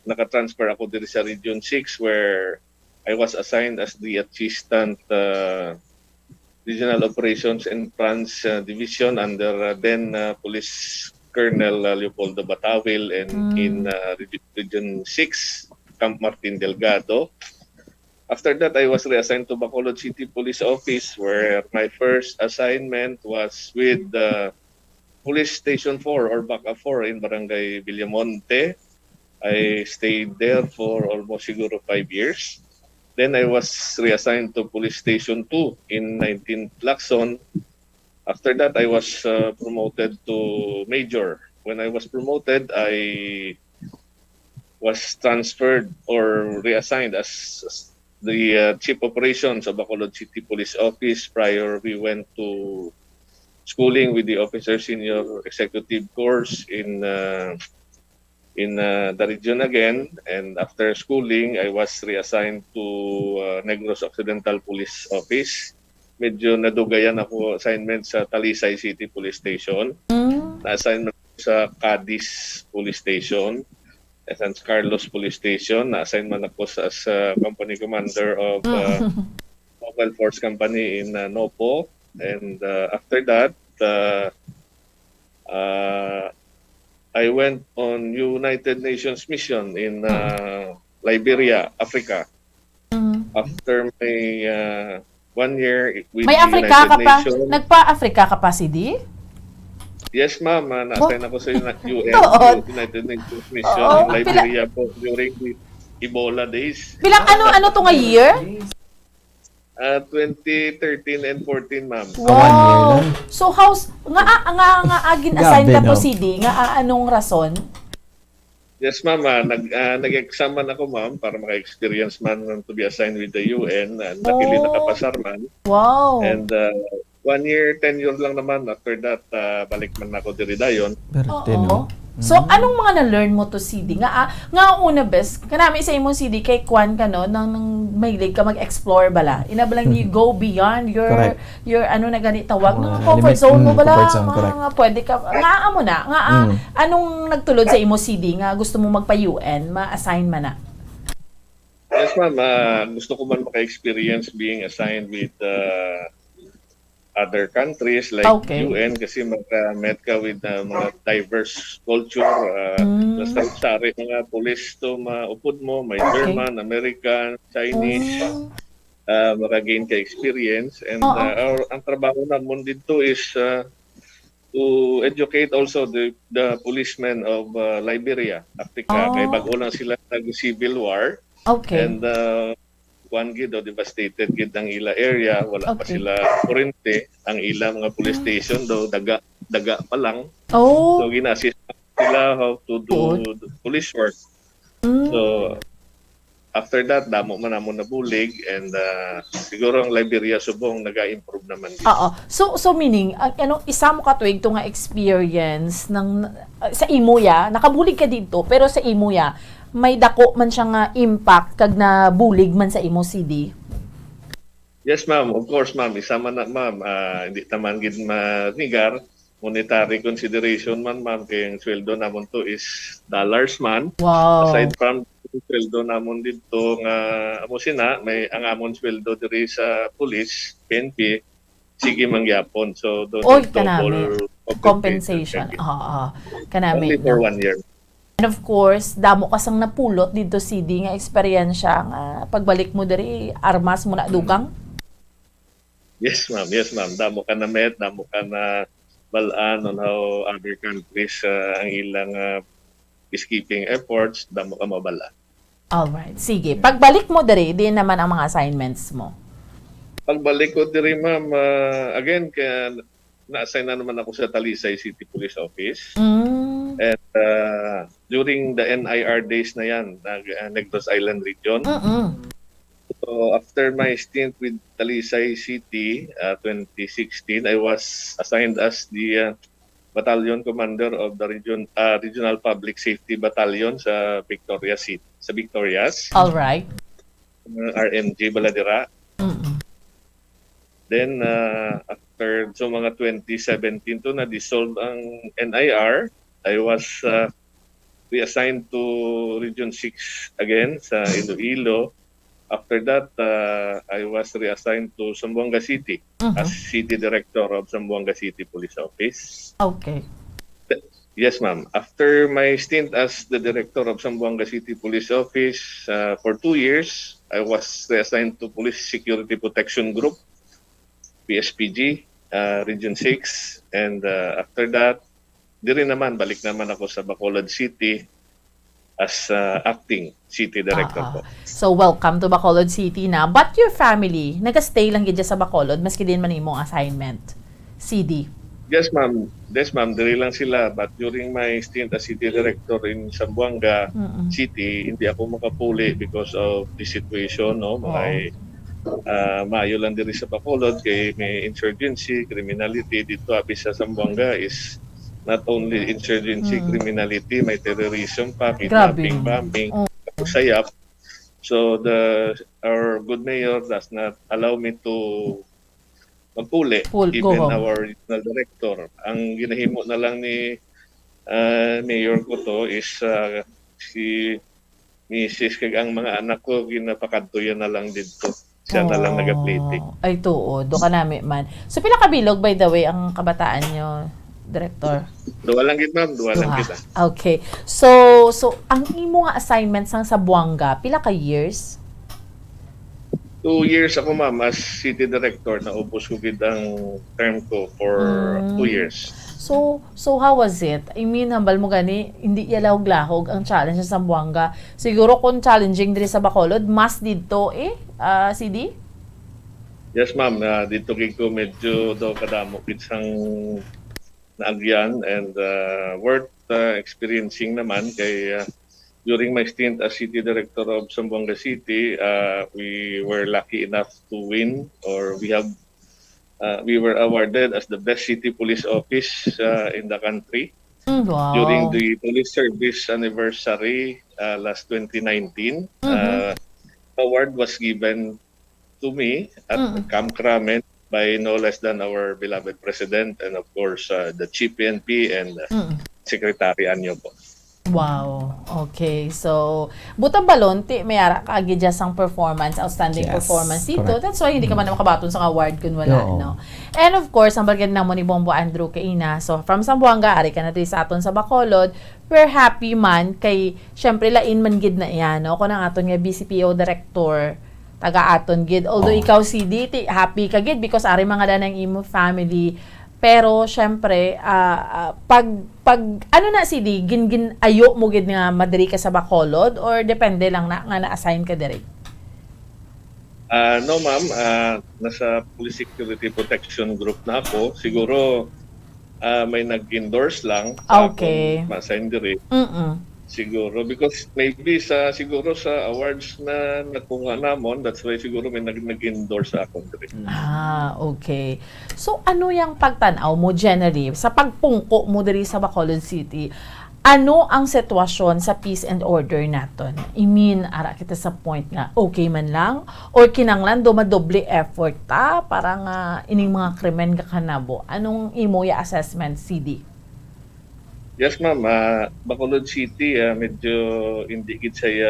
nakatransfer ako dito sa Region 6 where I was assigned as the Assistant Regional Operations and Branch Division under then Police Colonel Leopoldo Batawil and in Region 6, Camp Martin Delgado. After that, I was reassigned to Bacolod City Police Office where my first assignment was with Police Station 4 or Baca 4 in Barangay Villamonte. I stayed there for almost siguro 5 years. Then I was reassigned to Police Station 2 in 19th Lacson. After that, I was promoted to Major. When I was promoted, I was transferred or reassigned as the Chief Operations of Bacolod City Police Office. Prior, we went to schooling with the Officer Senior Executive Course in the region again. And after schooling, I was reassigned to Negros Occidental Police Office. Medyo nadugayan ako assignment sa Talisay City Police Station. Na-assignment sa Cadiz Police Station. San Carlos Police Station. Na-assign man ako as company commander of Mobile Force Company in Nopo. And after that, I went on United Nations mission in Liberia, Africa. After my 1 year with May the Afrika United ka pa? Nations. Nagpa-Afrika ka pa, CD? Yes, ma'am. Na-assign ako sa UN, Doon? United Nations mission Oo, in Liberia po during the Ebola days. Bilang ano to nga year? 2013 and 14, ma'am. Wow. So how's nga agin assign Grabe, ka po no? CD nga anong rason? Yes, ma'am. Nag-exam man ako, ma'am, para maka-experience man to be assigned with the UN. And luckily, nakapasar man. Wow. And 1 year, 10 years lang naman. After that, balik man ako diri dayon. Oo. So anong mga na-learn mo to CD? Nga una bes, kanami sa imong CD kay Kwan ka no nang mahilig ka mag-explore bala. Inabalang you go beyond your Correct. your ano na ganit tawag Mga comfort limit- zone mo bala. comfort zone, correct. Nga pwede ka nga mo na nga anong nagtulod sa imo CD nga gusto mo magpa-UN, ma-assign man na. Yes, ma'am. Gusto ko man maka-experience being assigned with other countries like Okay. UN kasi met ka with mga diverse culture. Basta sari mga police to maupod mo. May Okay. German, American, Chinese. Maka-gain ka experience. And ang trabaho namun dito is to educate also the policemen of Liberia, Africa. Kaya bago lang sila nag-civil war. Okay. And one gid o devastated gid ang ila area, wala pa Okay. sila kurente, ang ila mga police station do daga pa lang. Oh. So gina-assist sila how to do the police work. So after that damo man namon nabulig and siguro ang Liberia subong naga-improve naman gid. Oo. So meaning isa mo ka tuig to nga experience ng sa imo ya, nakabulig ka dito pero sa imo ya may dako man siya nga impact kag nabulig man sa imo CD. Yes, ma'am. Of course, ma'am. Isa man na, ma'am. Hindi naman gid manigar. Monetary consideration man, ma'am. Kaya yung sweldo namon to is dollars man. Wow. Aside from sweldo namon dito nga amo sina, may ang amon sweldo diri sa police, PNP, sige mangyapon. So, doon Oy, yung kanami. double Compensation. Oo. Kanami. Only for 1 year. And of course, damo ka sang napulot dito CD nga eksperyensya nga pagbalik mo diri armas mo na dugang. Yes, ma'am. Yes, ma'am. Damo ka na met, damo ka na balaan on how other countries ang ilang peacekeeping efforts, damo ka mabala. Alright, sige. Pagbalik mo diri, di naman ang mga assignments mo. Pagbalik ko diri, ma'am, again, kaya na-assign na naman ako sa Talisay City Police Office. And during the NIR days na yan, Negros Island Region. So after my stint with Talisay City, 2016, I was assigned as the battalion commander of the Regional Public Safety Battalion sa Victorias City, sa Victorias. All right. RMJ Baladera. Then after so mga 2017 to na dissolve ang NIR, I was reassigned to Region 6 again sa Iloilo. After that, I was reassigned to Zamboanga City as City Director of Zamboanga City Police Office. Okay. Yes, ma'am. After my stint as the Director of Zamboanga City Police Office for 2 years, I was reassigned to Police Security Protection Group, PSPG, Region 6. And after that, diri naman, balik naman ako sa Bacolod City as acting city director po. So, welcome to Bacolod City na. But your family, nag-stay lang gid sa Bacolod, maski din man imong assignment. CD. Yes, ma'am. Yes, ma'am. Diri lang sila. But during my stint as city director in Zamboanga City, hindi ako makapuli because of the situation. No? May maayo lang diri sa Bacolod kay may insurgency, criminality. Dito abis sa Zamboanga is not only insurgency, criminality, may terrorism pa, kidnapping, bombing, sayap. So our good mayor does not allow me to magpuli, even our regional director. Ang ginahimo na lang ni mayor ko to is si Mrs. kag ang mga anak ko ginapakadtuyan na lang dito. Siya na lang nag-plating. Ay, tuod. Do ka nami man. So, pila ka bilog, by the way, ang kabataan nyo, Director? Duwa lang gid ma'am, duwa lang kita. Okay. So, ang imo nga assignments sang sa Buanga, pila ka years? 2 years ako ma'am as city director. Naubos ko gid ang term ko for 2 years. So how was it? I mean, hambal mo gani, hindi yalahog-lahog ang challenge sa Zamboanga. Siguro kung challenging diri sa Bacolod, mas dito CD? Yes ma'am, dito gid ko medyo daw kadamo gid sang naagyan and worth experiencing naman kay during my stint as city director of Zamboanga City, we were lucky enough to win, or we were awarded as the best city police office in the country. Wow. During the police service anniversary last 2019. Award was given to me at Camp Kramen by no less than our beloved President and of course the Chief PNP and Secretary Anyo po. Wow. Okay. So, butang balon, may ara ka agad sang performance, outstanding performance dito. Correct. That's why hindi ka man makabaton sa award kung wala, no? And of course, ang bagay na mo ni Bombo Andrew Kaina. So, from Zamboanga, ari ka na dito sa aton sa Bacolod. We're happy man kay, syempre, lain man gid na yan, no? Kung ang aton nga BCPO director, taga aton gid. Although ikaw, CD, happy ka gid because ari mga danang imo family. Pero syempre pag ano na CD gin ayo mo gid nga madiri ka sa Bacolod or depende lang na nga na-assign ka diri? No ma'am, nasa Police Security Protection Group na ako. Siguro may nag-endorse lang Okay. ma-assign diri. Siguro because maybe siguro sa awards na nakuha namon, that's why siguro may nag-endorse sa ako diri. Okay. So ano yung pagtanaw mo generally sa pagpungko mo diri sa Bacolod City? Ano ang sitwasyon sa peace and order naton? I mean, ara kita sa point nga okay man lang or kinanglan do madoble effort ta para nga ining mga krimen ka kanabo. Anong imo ya assessment, CD? Yes ma'am, Bacolod City medyo hindi gid saya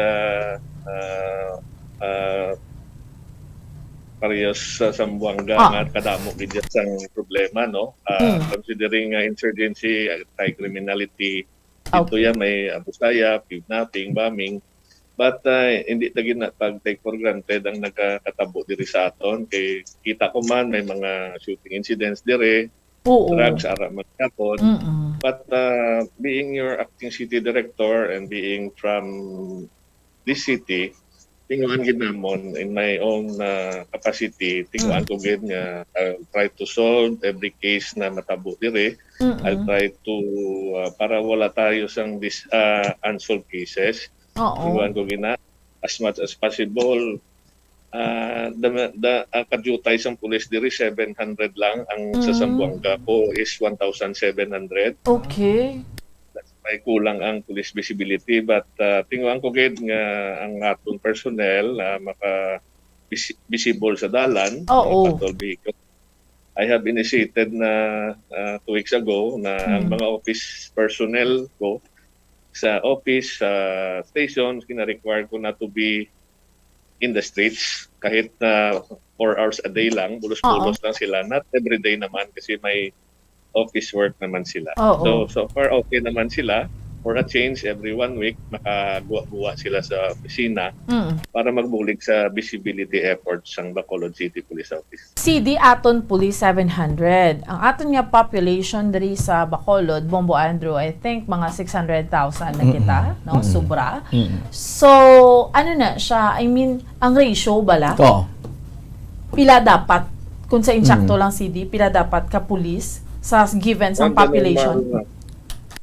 parehas sa Zamboanga nga kadamo gid sang problema, no? Considering insurgency, anti-criminality, dito yan may abusaya, kidnapping, bombing. But hindi ta gid na pag-take for granted ang nagkakatabo diri sa aton kay kita ko man may mga shooting incidents diri. Drugs ara magkapon. But being your acting city director and being from this city, tinguan gid namon in my own capacity, tinguan ko gid nga I'll try to solve every case na matabo dire. I'll try to para wala tayo sang unsolved cases. Tinguan ko gid na as much as possible. Kadutay sang pulis diri 700 lang, ang sa Zamboanga ko is 1,700. Okay. That's may kulang ang police visibility, but tinguan ko gid nga ang aton personnel maka visible sa dalan, patrol vehicle. I have initiated na 2 weeks ago na ang mga office personnel ko sa office, stations, kina-require ko na to be in the streets kahit 4 hours a day lang, bulos-bulos lang sila. Not every day naman kasi may office work naman sila. So far okay naman sila. For a change, every 1 week makaguwa sila sa opisina para magbulig sa visibility efforts ng Bacolod City Police Office. CD aton Police 700. Ang aton nga population diri sa Bacolod, Bombo Andrew, I think mga 600,000 na kita, no? Sobra. So, ano na siya? I mean, ang ratio bala? Pila dapat kung sa insakto lang CD, pila dapat ka police sa given sa population?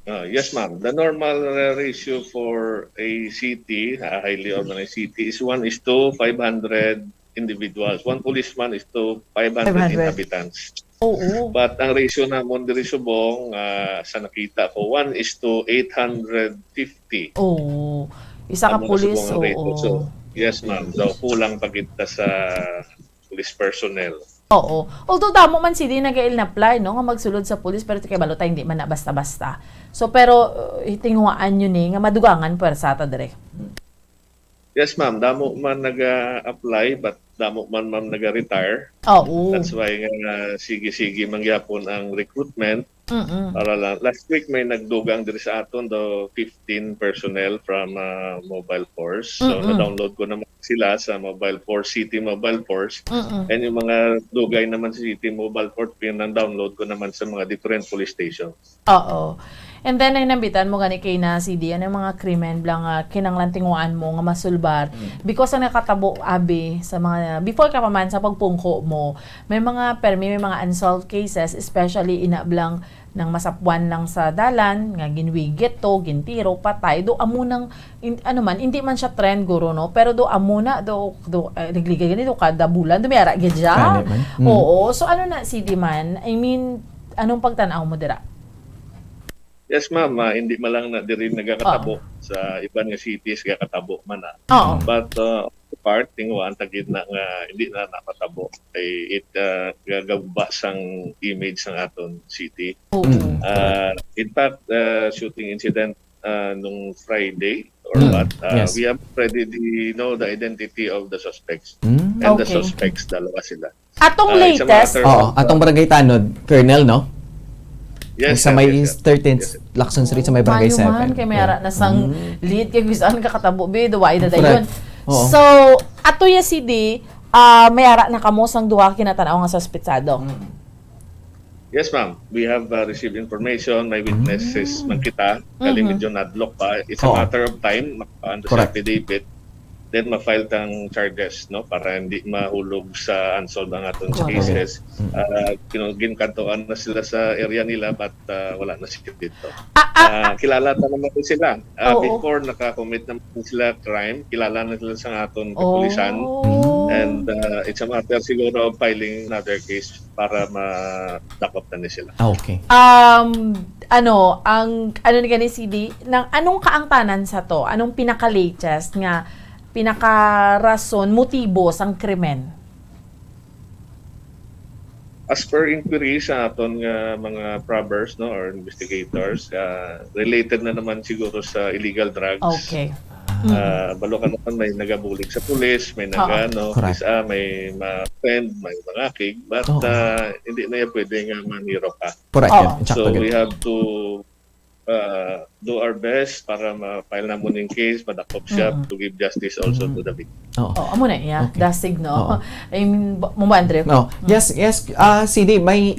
Yes, ma'am. The normal ratio for a city, a highly organized city, is 1:500 individuals. 1 policeman is to 500 inhabitants. But ang ratio namon diri Subong, sa nakita ko, 1:850. Isa ka police. So, yes, ma'am. So, kulang pa kita sa police personnel. Oo. Although damo man sila nag-apply no nga magsulod sa pulis pero kay balota hindi man na basta-basta. So pero itinguan yun nga madugangan puwersa ta dire. Yes, ma'am. Damo man nag-apply but damo man ma'am nag-retire. Oo. That's why nga sige-sige mangyapon ang recruitment. Para lang. Last week may nagdugang diri sa aton do 15 personnel from Mobile Force. So na-download ko naman sila sa Mobile Force, City Mobile Force. And yung mga dugay naman sa City Mobile Force, pinang-download ko naman sa mga different police stations. Oo. And then, ay nambitan mo gani kay na CD, ano yung mga krimen blang kinanglantinguan mo nga masulbar. Because ang nakatabo, abi, sa mga, before ka pa man sa pagpungko mo, may mga unsolved cases, especially inablang ng masapwan lang sa dalan, nga ginwigit to, gintiro, patay, do amunang, hindi man siya trend guro, no? Pero do amuna, nagligay ganito, kada bulan, dumiyara, gedya. Oo. So, ano na, CD man, I mean, anong pagtanaw mo dira? Yes, ma'am. Hindi man lang na diri nagakatabo sa ibang nga cities gakatabo man na. But part tinguan tagid na nga hindi na napatabo ay it gagaba sang image ng aton city. In fact, shooting incident nung Friday or what, we have already know the identity of the suspects. And the suspects dalawa sila. Atong latest, atong barangay Tanod, Colonel, no? Yes, sa may yes, 13th Lacson Street sa may barangay 7. Man, kay mayara na sang lead kay gusto kakatabo be duwa ida dayon. Oo. So, ato ya CD, mayara na kamo sang duwa kinatanaw nga suspetsado. Yes, ma'am. We have received information. May witnesses man kita. Kali medyo nadlock pa. It's a matter of time. Makapaando sa affidavit. Then ma-file tang charges, no, para hindi mahulog sa unsolved ang aton cases. Ginkantoan na sila sa area nila but wala na sila dito. Kilala na naman sila. Before nakakommit naman sila crime, kilala na sila sa aton kapulisan. And it's a matter siguro of filing another case para ma-dakop na sila. Okay. Ano ni gani CD, nang anong kaangtanan sa to? Anong pinaka-latest nga pinaka-rason, motibo sang krimen? As per inquiry sa aton nga mga probers, no, or investigators, related na naman siguro sa illegal drugs. Okay. Balo ka naman may nagabulig sa pulis, may may ma-friend, may mangakig, but hindi na yan pwede nga maniro ka. So we have to do our best para ma-file na muna yung case, madakop siya to give justice also to the victim. Amo na iya, dasig no. I mean, mo ba Andre? No. Yes, CD, may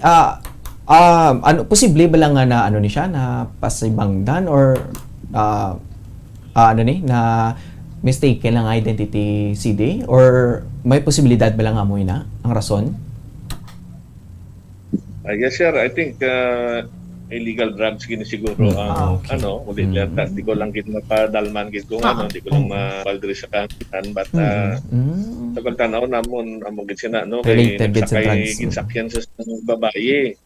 posible ba lang nga na ano ni siya na pasibangdan or na mistaken lang identity CD or may posibilidad ba lang amoy na ang rason? Yes, sir. I think illegal drugs gini siguro ang di ko lang gid mapadalman gid kung di ko lang mapaldri sa kantan but sa pagtanaw namon amo gid sina no kay ginsakyan sa babaye.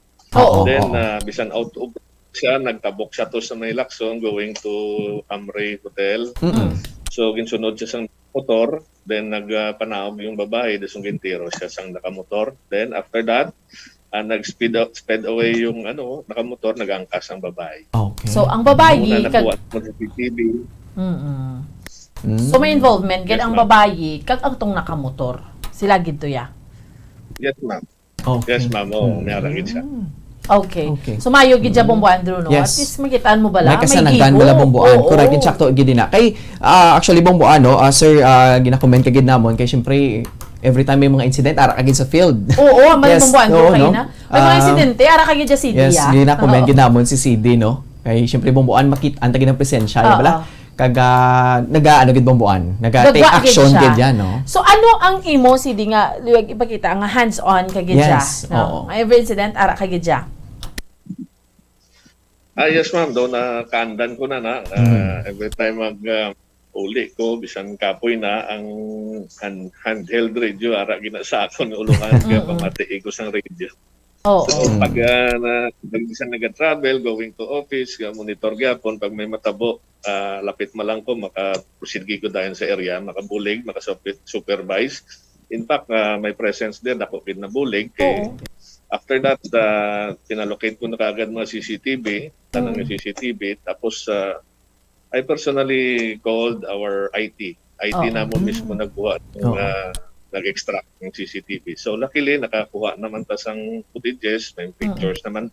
Then bisan out of siya nagtabok siya to sa may Lacson going to Amray Hotel. So ginsunod siya sang motor, then nagpanaog yung babae desong gintiro siya sang nakamotor. Then after that nag-speed away yung nakamotor, nag-angkas ang babae. Okay. So, ang babae, nakuha mo sa CCTV. So, may involvement, ang babae, kag ang tong nakamotor, sila gito ya? Yes, ma'am. Okay. Yes, ma'am. May aragid siya. Okay. So, mayo gid Bombo Andrew, no? Yes. At least magitaan mo bala, may kasanagdan bala Bomboan. Correct, insakto gid na. Kay, actually, Bomboan, sir, gina-comment ka gid namon, kay syempre, every time may mga incident, ara kagid sa field. Oo, may Bombo Andrew kayo na. May mga insidente, ara kagid sa CD, yes, gina-comment gid namon si CD, no? Kay syempre Bomboan makita gid ang presensya, bala. Kaga gid Bomboan, take action gid yan, no? So ano ang imo CD nga ipakita nga hands-on kagid siya, no? Every incident ara kagid siya. Yes, ma'am. Doon kaandan ko na every time uli ko, bisan kapoy na ang handheld radio, ara ginasa ako ng ulungan kaya pamati ko sang radio. So pag bisan nag-travel, going to office, monitor gyapon, pag may matabo, lapit ma lang ko, maka-proceed ko dayon sa area, makabulig, maka-supervise. In fact, may presence din ako kinabulig. After that, pinalocate ko na kagad mga CCTV, tanong yung CCTV. Tapos, I personally called our IT. IT na mo mismo nagbuhat ng nag-extract ng CCTV. So luckily, nakakuha naman tas ang footages, may pictures naman